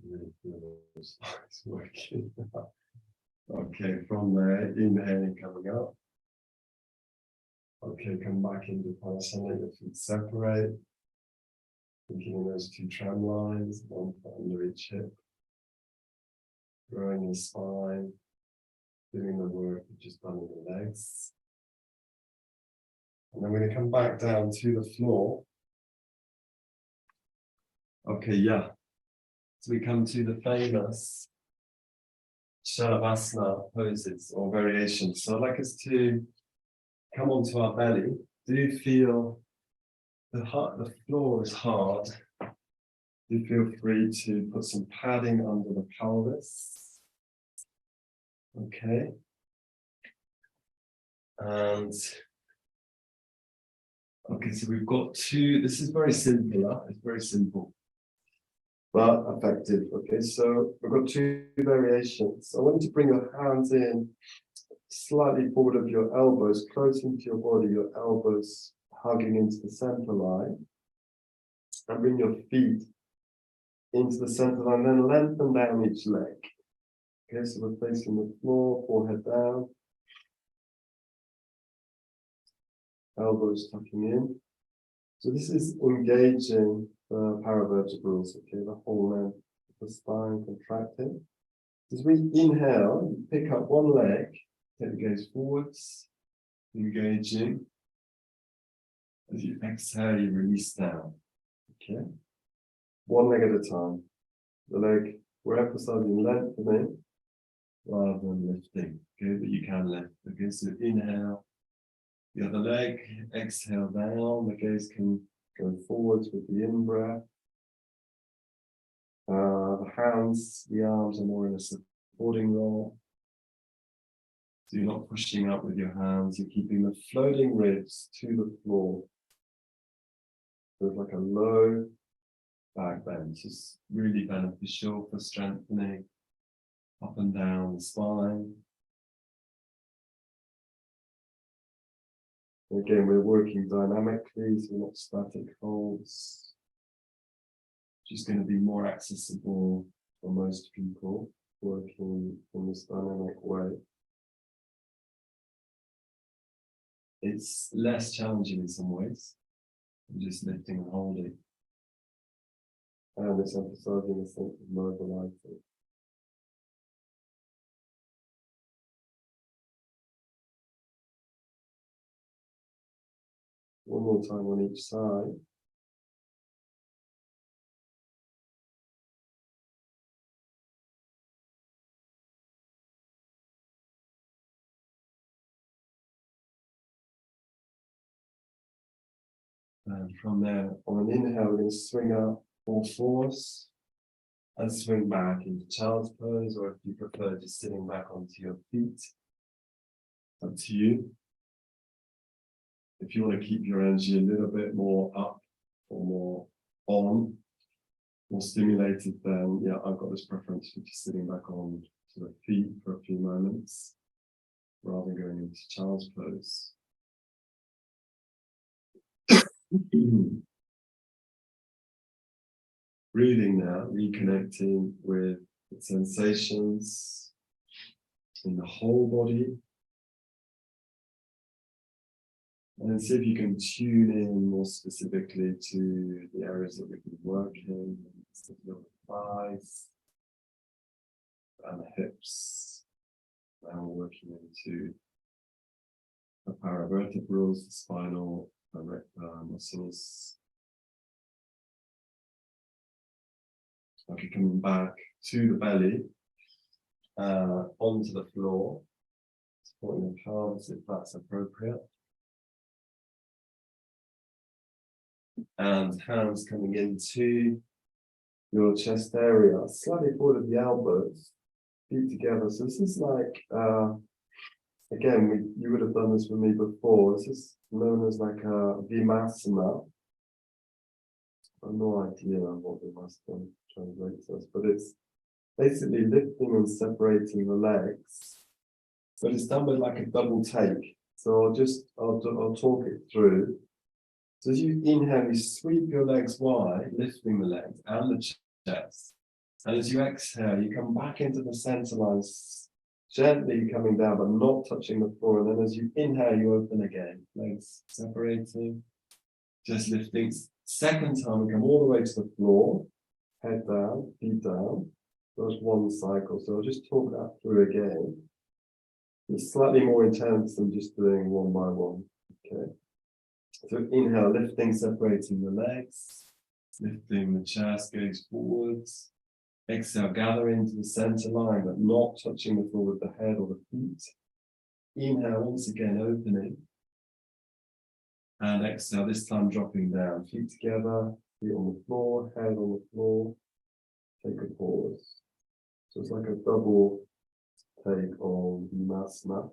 Really feel those thighs working. Okay, from there, inhaling, coming up. Okay, come back into Padasana, your feet separate. Thinking in those 2 tram lines, one foot under each hip. Growing your spine, doing the work you've just done in the legs. And then we're going to come back down to the floor. Okay, yeah. So we come to the famous Shavasana poses or variations. So I'd like us to come onto our belly. Do you feel the floor is hard? Do feel free to put some padding under the pelvis. Okay. And okay, so we've got 2. This is very simple. It's very simple, but effective. Okay, so we've got 2 variations. I want you to bring your hands in slightly forward of your elbows, close into your body, your elbows hugging into the center line, and bring your feet into the center line, then lengthen down each leg. Okay, so we're facing the floor, forehead down, elbows tucking in. So this is engaging the paravertebrals, okay, the whole length of the spine contracting. As we inhale, you pick up one leg, take the gaze forwards, engaging. As you exhale, you release down. Okay, one leg at a time. The leg, we're emphasizing lengthening rather than lifting. Okay, but you can lift. Okay, so inhale, the other leg, exhale down. The gaze can go forwards with the in-breath. The hands, the arms are more in a supporting role. So you're not pushing up with your hands, you're keeping the floating ribs to the floor. There's like a low back bend, which is really beneficial for strengthening up and down the spine. And again, we're working dynamically, so we're not static holds. Just going to be more accessible for most people working in this dynamic way. It's less challenging in some ways than just lifting and holding. And it's emphasizing a sense of mobilizing. One more time on each side. And from there, on an inhale, we're going to swing up all 4s and swing back into child's pose, or if you prefer, just sitting back onto your feet. Up to you. If you want to keep your energy a little bit more up or more on, more stimulated, then yeah, I've got this preference for just sitting back on to the feet for a few moments rather than going into child's pose. Breathing now, reconnecting with the sensations in the whole body. And then see if you can tune in more specifically to the areas that we've been working, the thighs and the hips. Now we're working into the paravertebrals, the spinal muscles. Okay, coming back to the belly, onto the floor, supporting the palms if that's appropriate. And hands coming into your chest area, slightly forward of the elbows, feet together. So this is like, again, you would have done this with me before. This is known as like a Vimassana. I have no idea what Vimassana translates as, but it's basically lifting and separating the legs. But it's done with like a double take. So I'll talk it through. So as you inhale, you sweep your legs wide, lifting the legs and the chest. And as you exhale, you come back into the center line, gently coming down, but not touching the floor. And then as you inhale, you open again. Legs separating, just lifting. Second time, we come all the way to the floor, head down, feet down. That's one cycle. So I'll just talk that through again. It's slightly more intense than just doing one by one. Okay. So inhale, lifting, separating the legs, lifting the chest, gaze forwards. Exhale, gather into the center line, but not touching the floor with the head or the feet. Inhale, once again, opening. And exhale, this time dropping down. Feet together, feet on the floor, head on the floor. Take a pause. So it's like a double take on Vimassana.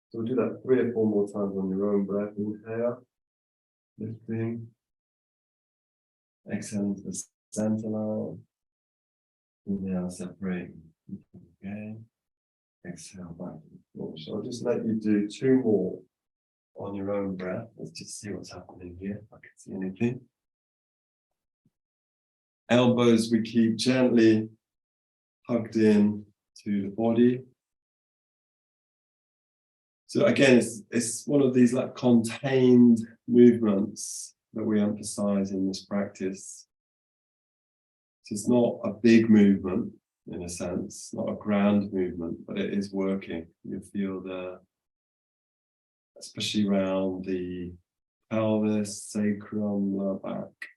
So we'll do that 3 or 4 more times on your own breath. Inhale, lifting. Exhale into the center line. Inhale, separating. Again. Exhale back to the floor. So I'll just let you do 2 more on your own breath. Let's just see what's happening here. If I can see anything. Elbows we keep gently hugged in to the body. So again, it's one of these like contained movements that we emphasize in this practice. So it's not a big movement in a sense, not a grand movement, but it is working. You feel especially around the pelvis, sacrum, lower back,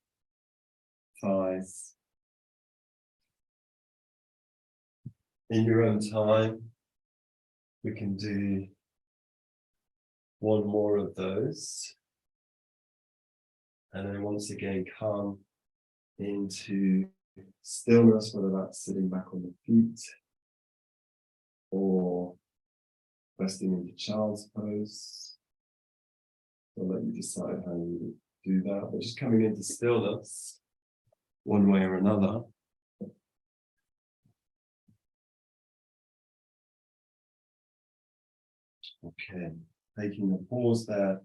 thighs. In your own time, we can do 1 more of those. And then once again, come into stillness, whether that's sitting back on the feet or resting into child's pose. I'll let you decide how you do that. But just coming into stillness, one way or another. Okay, taking a pause there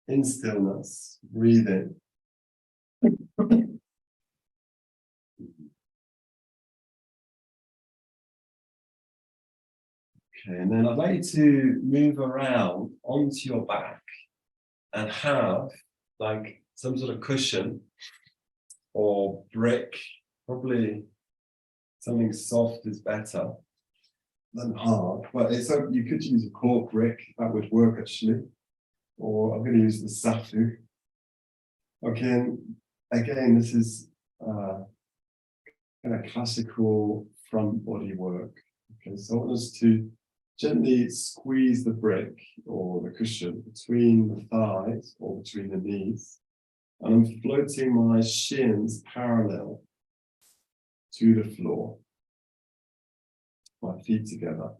in stillness, breathing. Okay, and then I'd like you to move around onto your back and have like some sort of cushion or brick, probably something soft is better than hard, but you could use a cork brick, that would work actually, or I'm going to use the safu. Okay, again, this is kind of classical front body work. Okay, so I want us to gently squeeze the brick or the cushion between the thighs or between the knees, and I'm floating my shins parallel to the floor, my feet together.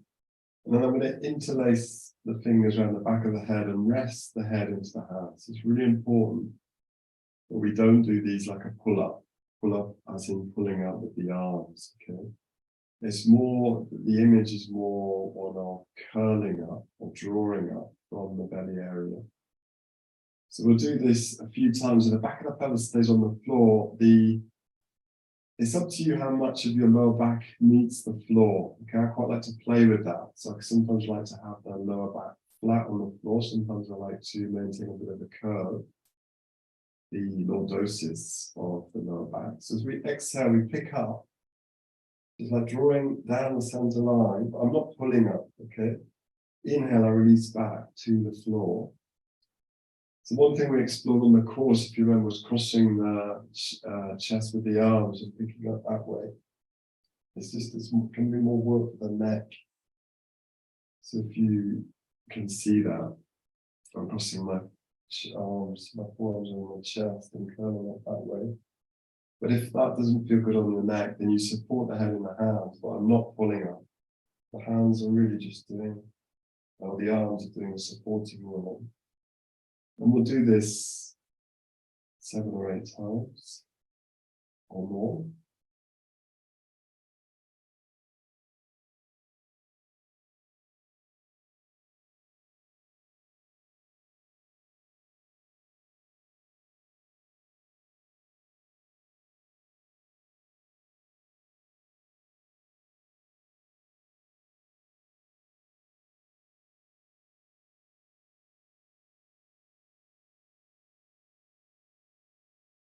And then I'm going to interlace the fingers around the back of the head and rest the head into the hands. It's really important that we don't do these like a pull-up as in pulling out with the arms, okay? It's more, the image is more one of curling up or drawing up from the belly area. So we'll do this a few times, and the back of the pelvis stays on the floor. It's up to you how much of your lower back meets the floor. Okay, I quite like to play with that. So I sometimes like to have the lower back flat on the floor. Sometimes I like to maintain a bit of a curve, the lordosis of the lower back. So as we exhale, we pick up, just like drawing down the center line. I'm not pulling up, okay? inhale, I release back to the floor. So one thing we explored on the course, if you remember, was crossing the chest with the arms and picking up that way. It's can be more work for the neck. So if you can see that, I'm crossing my arms, my forearms on my chest and curling it that way. But if that doesn't feel good on the neck, then you support the head in the hands, but I'm not pulling up. The hands are really just doing, or the arms are doing a supporting role. And we'll do this 7 or 8 times or more.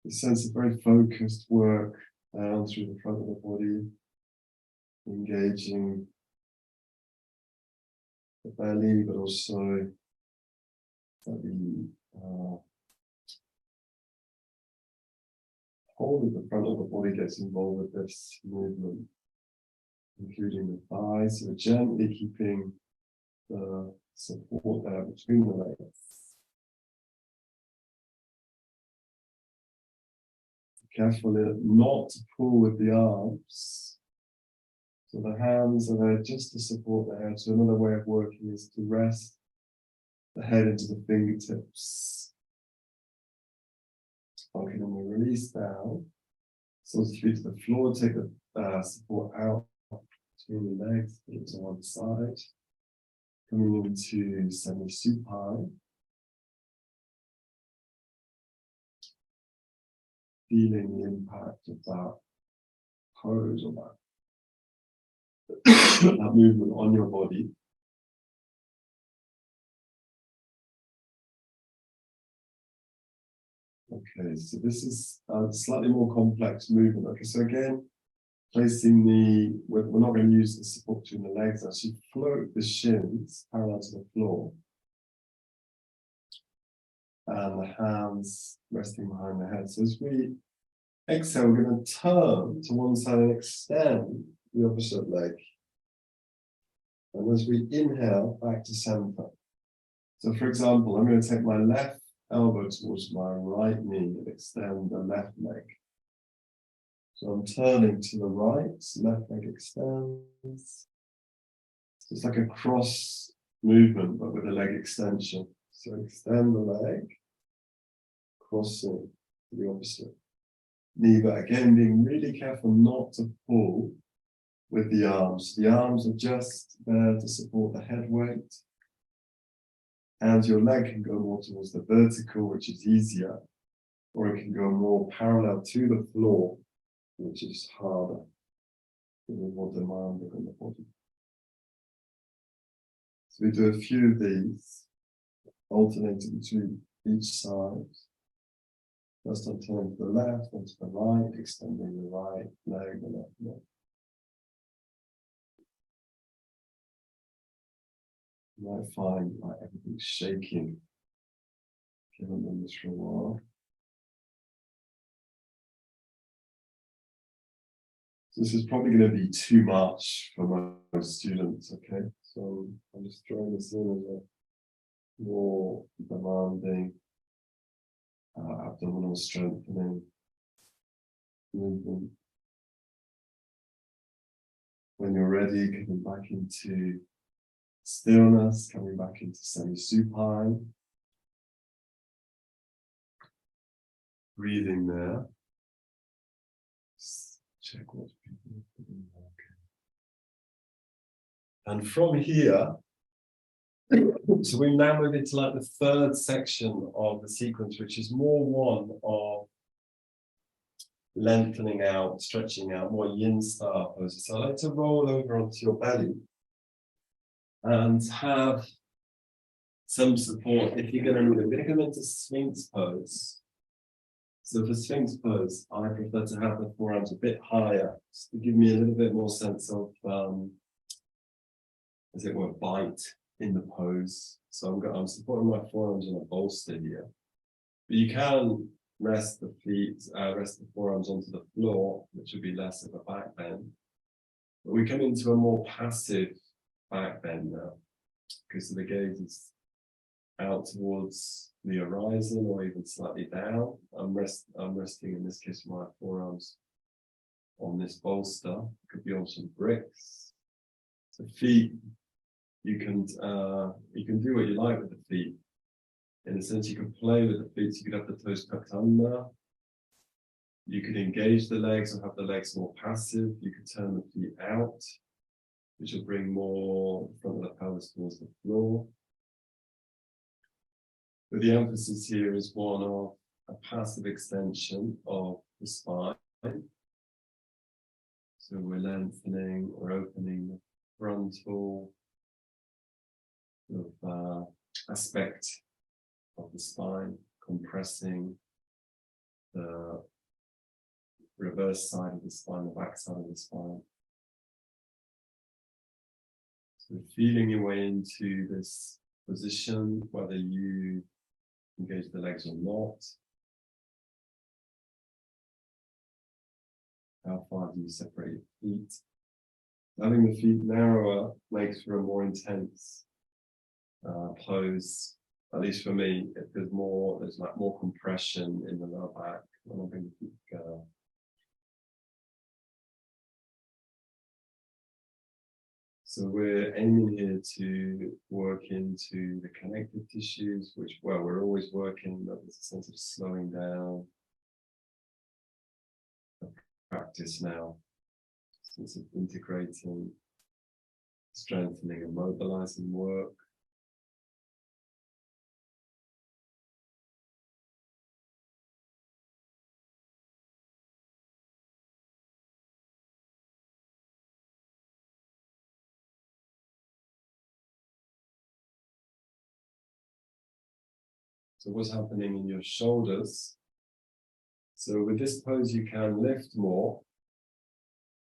The sense of very focused work down through the front of the body, engaging the belly, but also the whole of the front of the body gets involved with this movement, including the thighs. So gently keeping the support there between the legs. Careful not to pull with the arms. So the hands are there just to support the head. So another way of working is to rest the head into the fingertips. Okay, then we release down. So the feet to the floor, take the support out between the legs, put it to one side. Coming into semi-supine. Feeling the impact of that pose or that movement on your body. Okay, so this is a slightly more complex movement. Okay, so again, placing we're not going to use the support between the legs. Actually, float the shins parallel to the floor. And the hands resting behind the head. So as we exhale, we're going to turn to one side and extend the opposite leg. And as we inhale, back to center. So for example, I'm going to take my left elbow towards my right knee and extend the left leg. So I'm turning to the right, left leg extends. It's like a cross movement, but with a leg extension. So extend the leg, crossing to the opposite knee, but again, being really careful not to pull with the arms. The arms are just there to support the head weight, and your leg can go more towards the vertical, which is easier, or it can go more parallel to the floor, which is harder, more demanding on the body. So we do a few of these, alternating between each side. First I'm turning to the left, then to the right, extending the right leg, the left leg. You might find like everything's shaking. If you haven't done this for a while. So this is probably going to be too much for most students, okay? So I'm just throwing this in as a more demanding abdominal strengthening movement. When you're ready, coming back into stillness, coming back into semi-supine. Breathing there. Just check what people are doing. Okay. And from here, so we now move into like the third section of the sequence, which is more one of lengthening out, stretching out, more yin style poses. So I like to roll over onto your belly and have some support. If you're going to move, we're going to come into Sphinx pose. So for Sphinx pose, I prefer to have the forearms a bit higher, just to give me a little bit more sense of, as it were, bite in the pose. So I'm supporting my forearms on a bolster here. But you can rest the feet, rest the forearms onto the floor, which would be less of a back bend. But we come into a more passive back bend now, because the gaze is out towards the horizon or even slightly down. I'm resting in this case my forearms on this bolster. It could be on some bricks. So feet, you can do what you like with the feet. In a sense, you can play with the feet. So you could have the toes tucked under. You could engage the legs or have the legs more passive. You could turn the feet out, which will bring more the front of the pelvis towards the floor. But the emphasis here is one of a passive extension of the spine. So we're lengthening, we're opening the frontal aspect of the spine, compressing the reverse side of the spine, the back side of the spine. So feeling your way into this position, whether you engage the legs or not. How far do you separate your feet? Having the feet narrower makes for a more intense pose. At least for me, there's like more compression in the lower back when I bring the feet together. So we're aiming here to work into the connective tissues, which, well, we're always working, but there's a sense of slowing down. Practice now, sense of integrating, strengthening and mobilizing work. So what's happening in your shoulders? So with this pose, you can lift more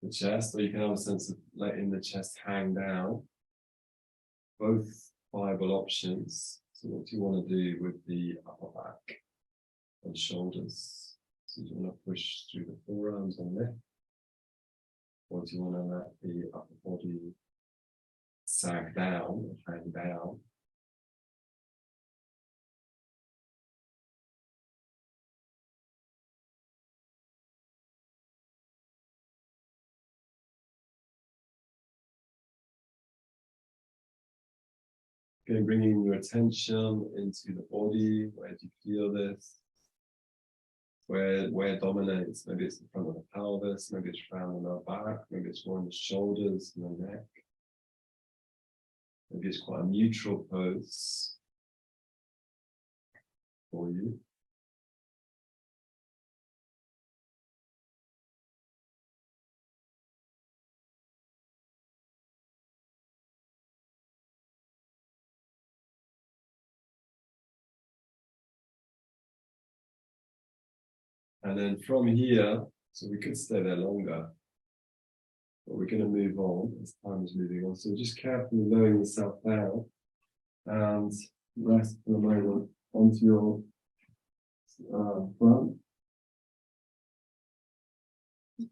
the chest, or you can have a sense of letting the chest hang down. Both viable options. So what do you want to do with the upper back and shoulders? So do you want to push through the forearms and lift? Or do you want to let the upper body sag down or hang down? Okay, bringing your attention into the body. Where do you feel this? Where dominates? Maybe it's the front of the pelvis, maybe it's around the lower back, maybe it's more on the shoulders and the neck. Maybe it's quite a neutral pose for you. And then from here, so we could stay there longer, but we're going to move on as time is moving on. So just carefully lowering yourself down and rest for a moment onto your front.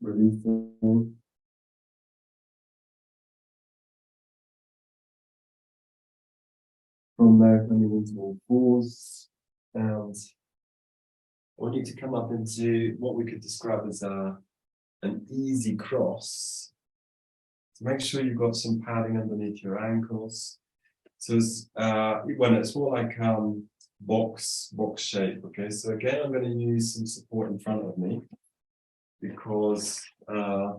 Releasing. From there, coming into all fours, and I want you to come up into what we could describe as an easy cross. So make sure you've got some padding underneath your ankles. So it's, it's more like box shape. Okay, so again, I'm going to use some support in front of me because I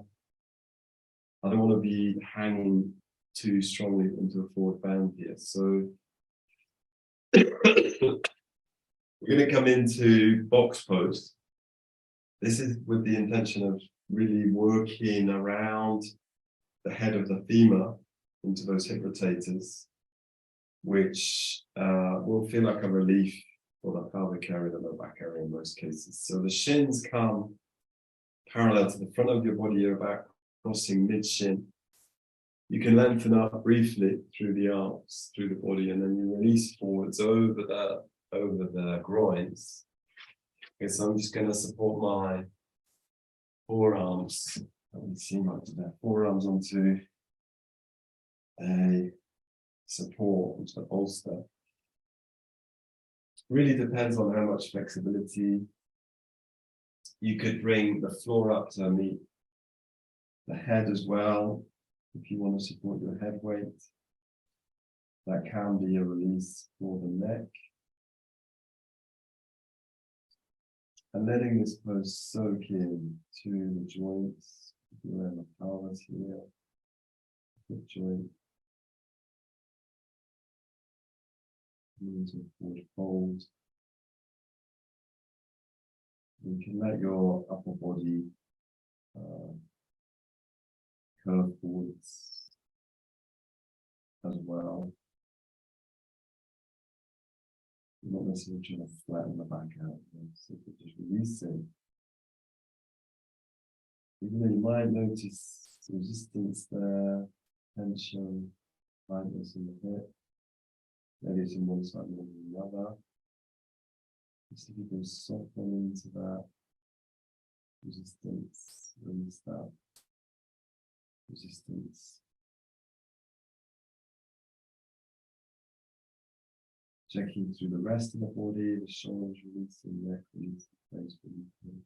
don't want to be hanging too strongly into a forward bend here. So we're going to come into box pose. This is with the intention of really working around the head of the femur into those hip rotators, which will feel like a relief for the pelvic area, the lower back area in most cases. So the shins come parallel to the front of your body, your back, crossing mid-shin. You can lengthen up briefly through the arms, through the body, and then you release forwards over the groins. Okay, so I'm just going to support my forearms. I haven't seen much of that. Forearms onto a support, onto a bolster. Really depends on how much flexibility. You could bring the floor up to meet the head as well, if you want to support your head weight. That can be a release for the neck. And letting this pose soak in to the joints. If you're in the pelvis here, hip joint. Into a forward fold. You can let your upper body curve forwards as well. You're not necessarily trying to flatten the back out, so just releasing. Even though you might notice resistance there, tension, tightness in the hip. Maybe it's in one side more than the other. Just if you can soften into that resistance, release that resistance. Checking through the rest of the body, the shoulders releasing, neck releasing, face releasing.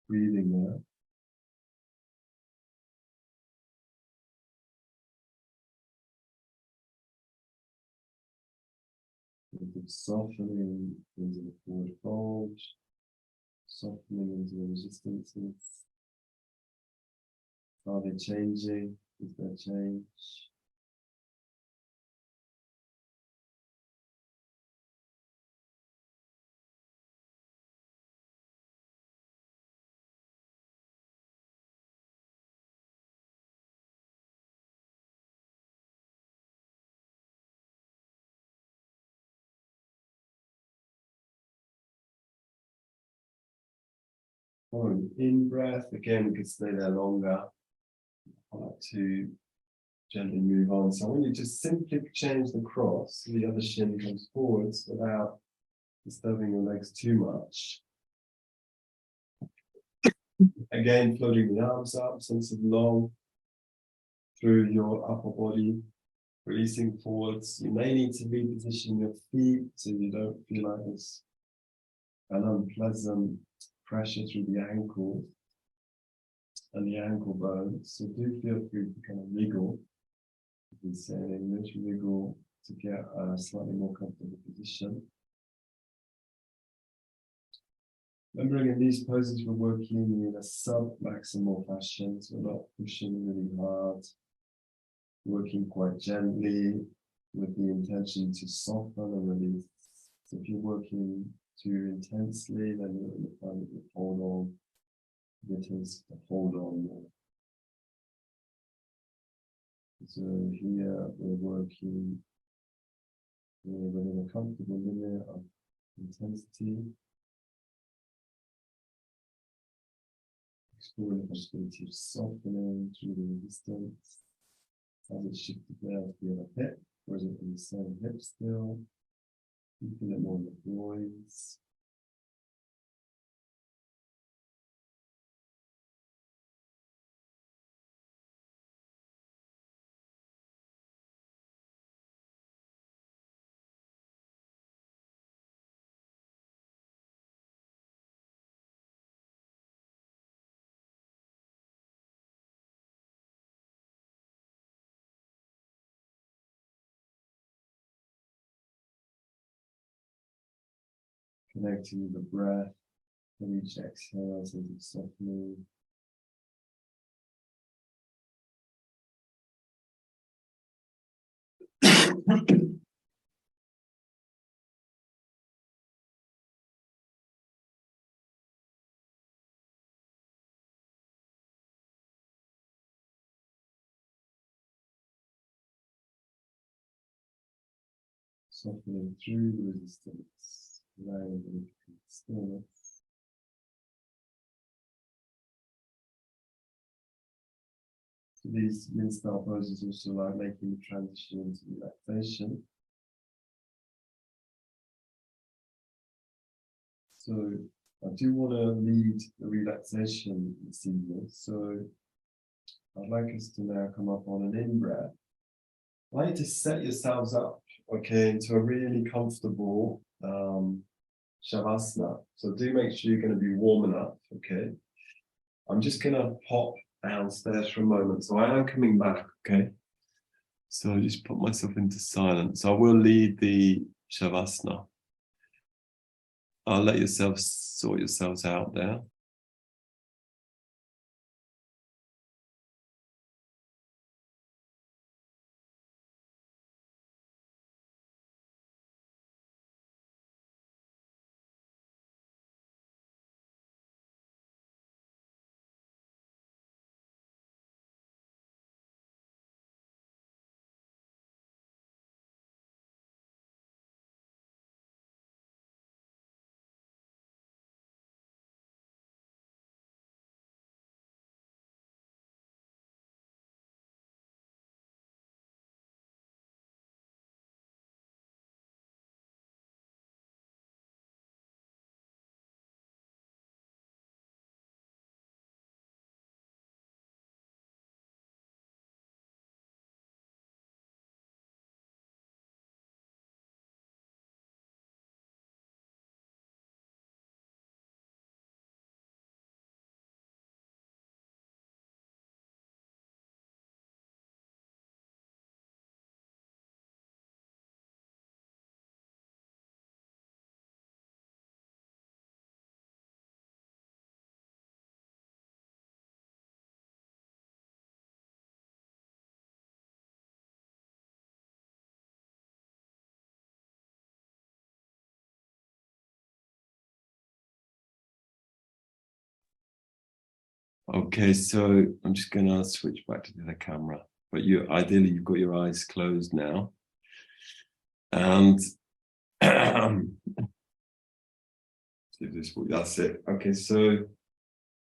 Breathing there. Softening into the forward fold, softening into the resistances. Are they changing? Is there change? On in-breath, again, we could stay there longer. I like to gently move on. So when you just simply change the cross, the other shin comes forwards without disturbing your legs too much. Again, floating the arms up, sense of long through your upper body, releasing forwards. You may need to reposition your feet so you don't feel like there's an unpleasant pressure through the ankle and the ankle bones. So do feel free to kind of wriggle. We say in English, wriggle to get a slightly more comfortable position. Remembering in these poses we're working in a sub-maximal fashion, so we're not pushing really hard, working quite gently with the intention to soften and release. So if you're working too intensely, then you're going to find that you hold on, get us to hold on more. So here we're working within a comfortable limit of intensity. Exploring the possibility of softening through the resistance. Has it shifted there to the other hip, or is it in the same hip still? You feel it more in the groins. Connecting with the breath, and each exhale as it's softening. Softening through the resistance, allowing the stillness. So these min-style poses also like making the transition into relaxation. So I do want to lead the relaxation this evening. So I'd like us to now come up on an in-breath. I'd like you to set yourselves up, okay, into a really comfortable shavasana. So do make sure you're going to be warm enough, okay? I'm just going to pop downstairs for a moment. So I am coming back, okay? So I'll just put myself into silence. I will lead the shavasana. I'll let yourselves sort yourselves out there. Okay, so I'm just going to switch back to the camera. But ideally, you've got your eyes closed now. And that's it. Okay, so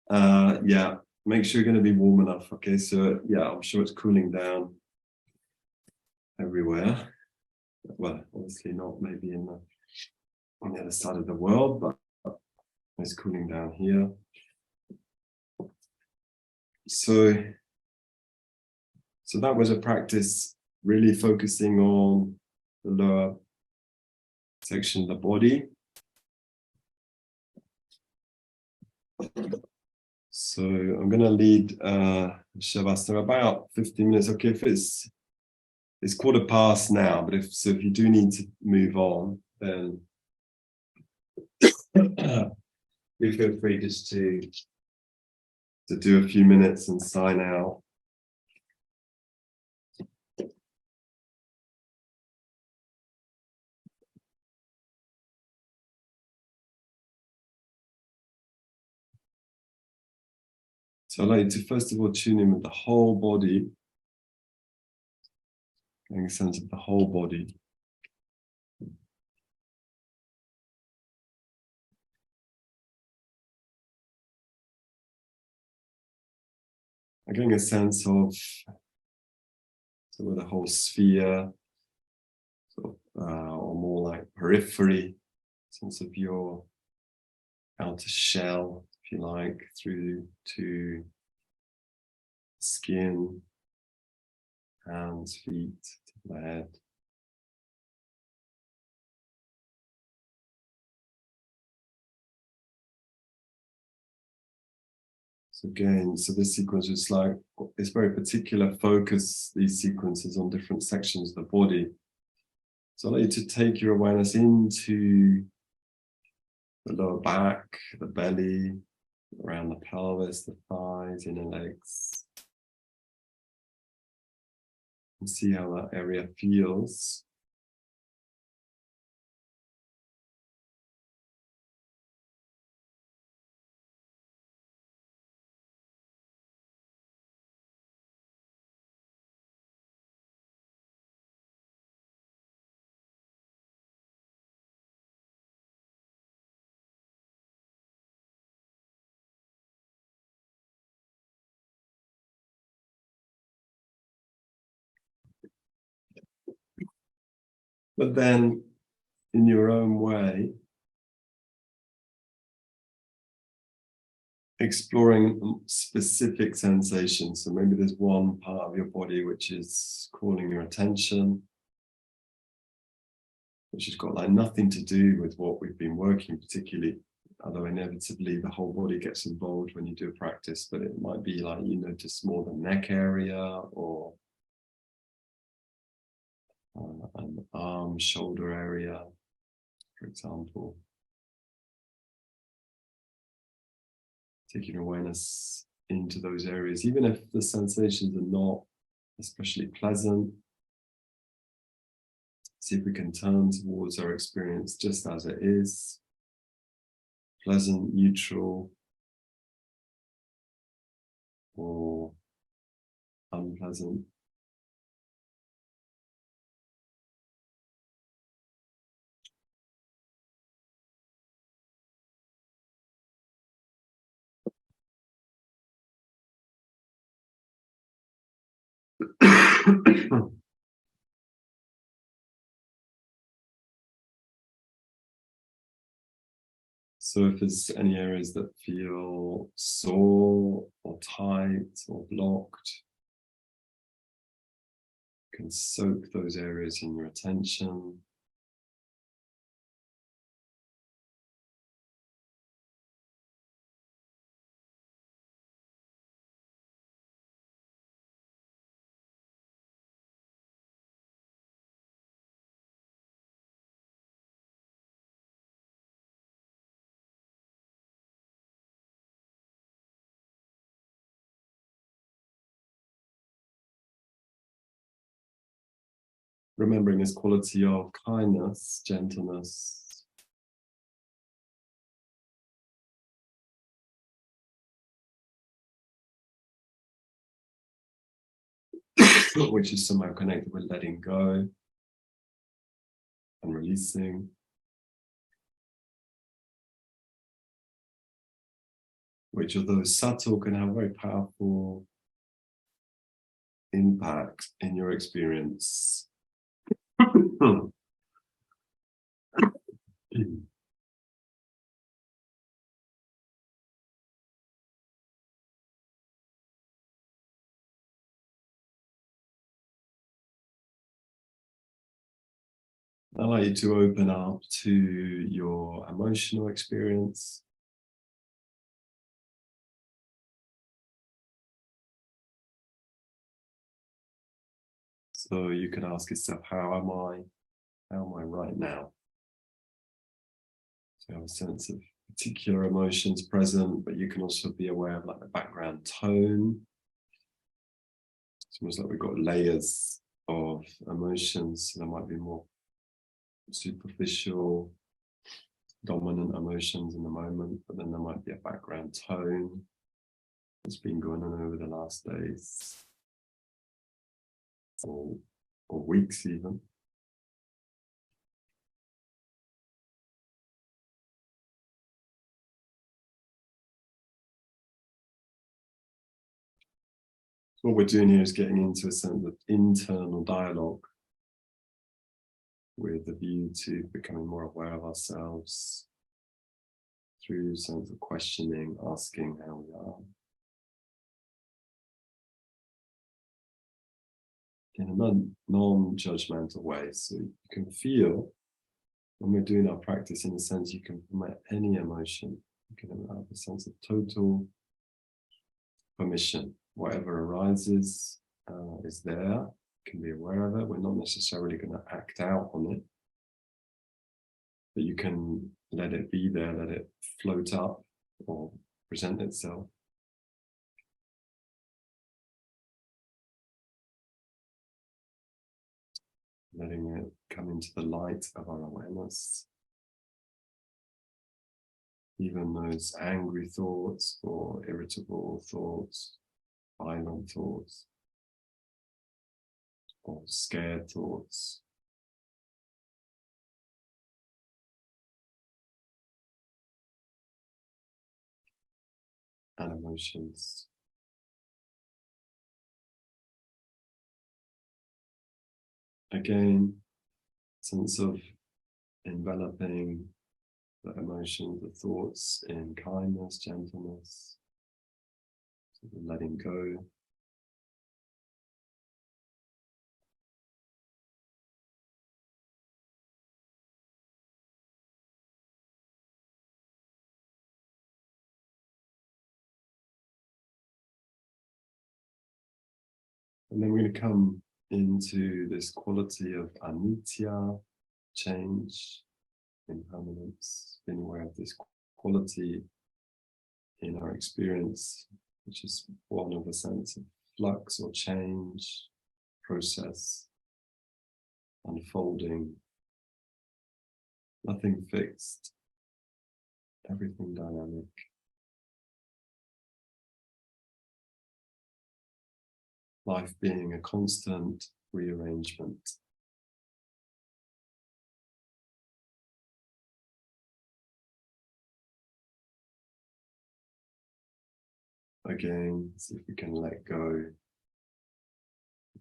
yeah, make sure you're going to be warm enough. Okay, so yeah, I'm sure it's cooling down everywhere. Well, obviously not maybe on the other side of the world, but it's cooling down here. So that was a practice really focusing on the lower section of the body. So I'm going to lead Shavasana about 15 minutes. Okay, if it's 1:15 now, but if you do need to move on, then you feel free just to do a few minutes and sign out. So I'd like you to first of all tune in with the whole body, getting a sense of the whole body. And getting a sense of sort of the whole sphere, or more like periphery, sense of your outer shell, if you like, through to skin, hands, feet, to the head. So again, this sequence is like, it's very particular focus, these sequences on different sections of the body. So I'd like you to take your awareness into the lower back, the belly, around the pelvis, the thighs, inner legs. And see how that area feels. But then, in your own way, exploring specific sensations. So maybe there's one part of your body which is calling your attention, which has got like nothing to do with what we've been working particularly, although inevitably the whole body gets involved when you do a practice, but it might be like you notice more the neck area or an arm, shoulder area, for example. Taking awareness into those areas, even if the sensations are not especially pleasant. See if we can turn towards our experience just as it is, pleasant, neutral, or unpleasant. So if there's any areas that feel sore or tight or blocked, you can soak those areas in your attention. Remembering this quality of kindness, gentleness, which is somehow connected with letting go and releasing. Which, although subtle, can have a very powerful impact in your experience. I'd like you to open up to your emotional experience. So you can ask yourself, how am I right now? So you have a sense of particular emotions present, but you can also be aware of like the background tone. It's almost like we've got layers of emotions. So there might be more superficial, dominant emotions in the moment, but then there might be a background tone that's been going on over the last days or weeks even. So what we're doing here is getting into a sense of internal dialogue with a view to becoming more aware of ourselves through a sense of questioning, asking how we are. In a non-judgmental way, so you can feel when we're doing our practice, in a sense, you can permit any emotion. You can have a sense of total permission. Whatever arises is there. You can be aware of it. We're not necessarily going to act out on it, but you can let it be there, let it float up or present itself. Letting it come into the light of our awareness. Even those angry thoughts or irritable thoughts, violent thoughts, or scared thoughts. And emotions. Again, sense of enveloping the emotions, the thoughts in kindness, gentleness, sort of letting go. And then we're going to come into this quality of anicca, change, impermanence, being aware of this quality in our experience, which is one of a sense of flux or change, process, unfolding, nothing fixed, everything dynamic. Life being a constant rearrangement. Again, see if we can let go,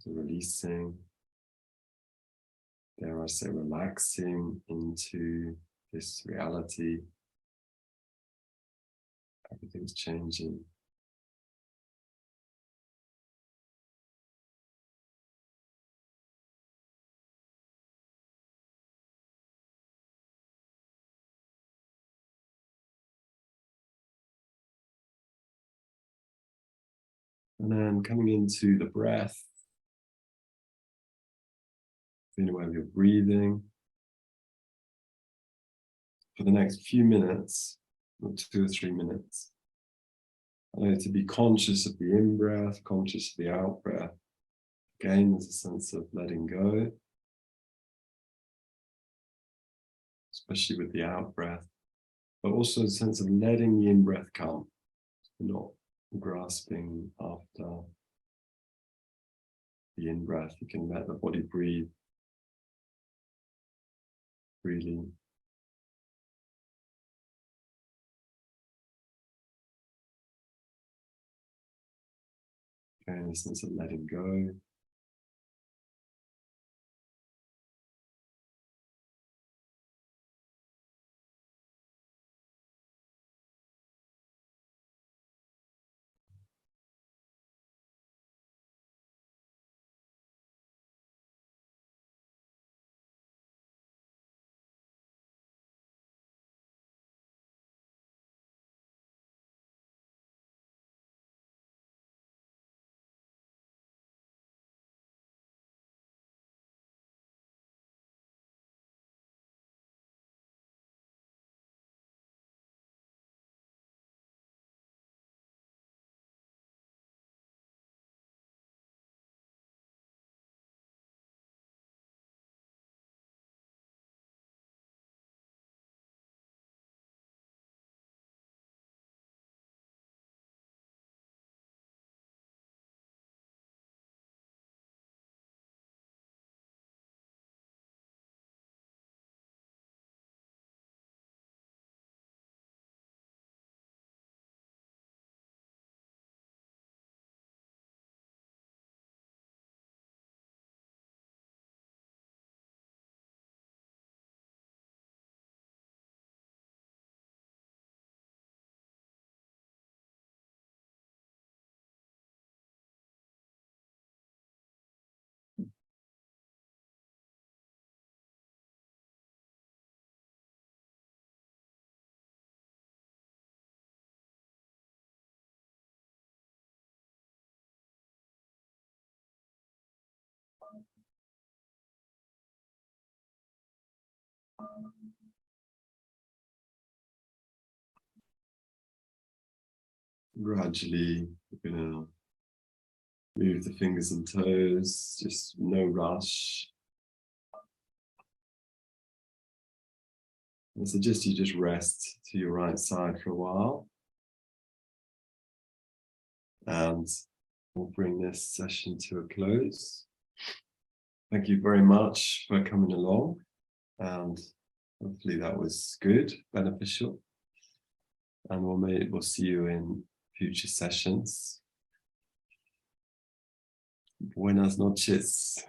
the releasing, dare I say, relaxing into this reality. Everything's changing. And then coming into the breath, being aware of your breathing. For the next few minutes, or 2 or 3 minutes, I know to be conscious of the in-breath, conscious of the out-breath. Again, there's a sense of letting go, especially with the out-breath, but also a sense of letting the in-breath come, not grasping after the in-breath. You can let the body breathe freely. And a sense of letting go. Gradually, we're going to move the fingers and toes, just no rush. I suggest you just rest to your right side for a while. And we'll bring this session to a close. Thank you very much for coming along. And hopefully that was good, beneficial. And we'll see you in future sessions. Buenas noches.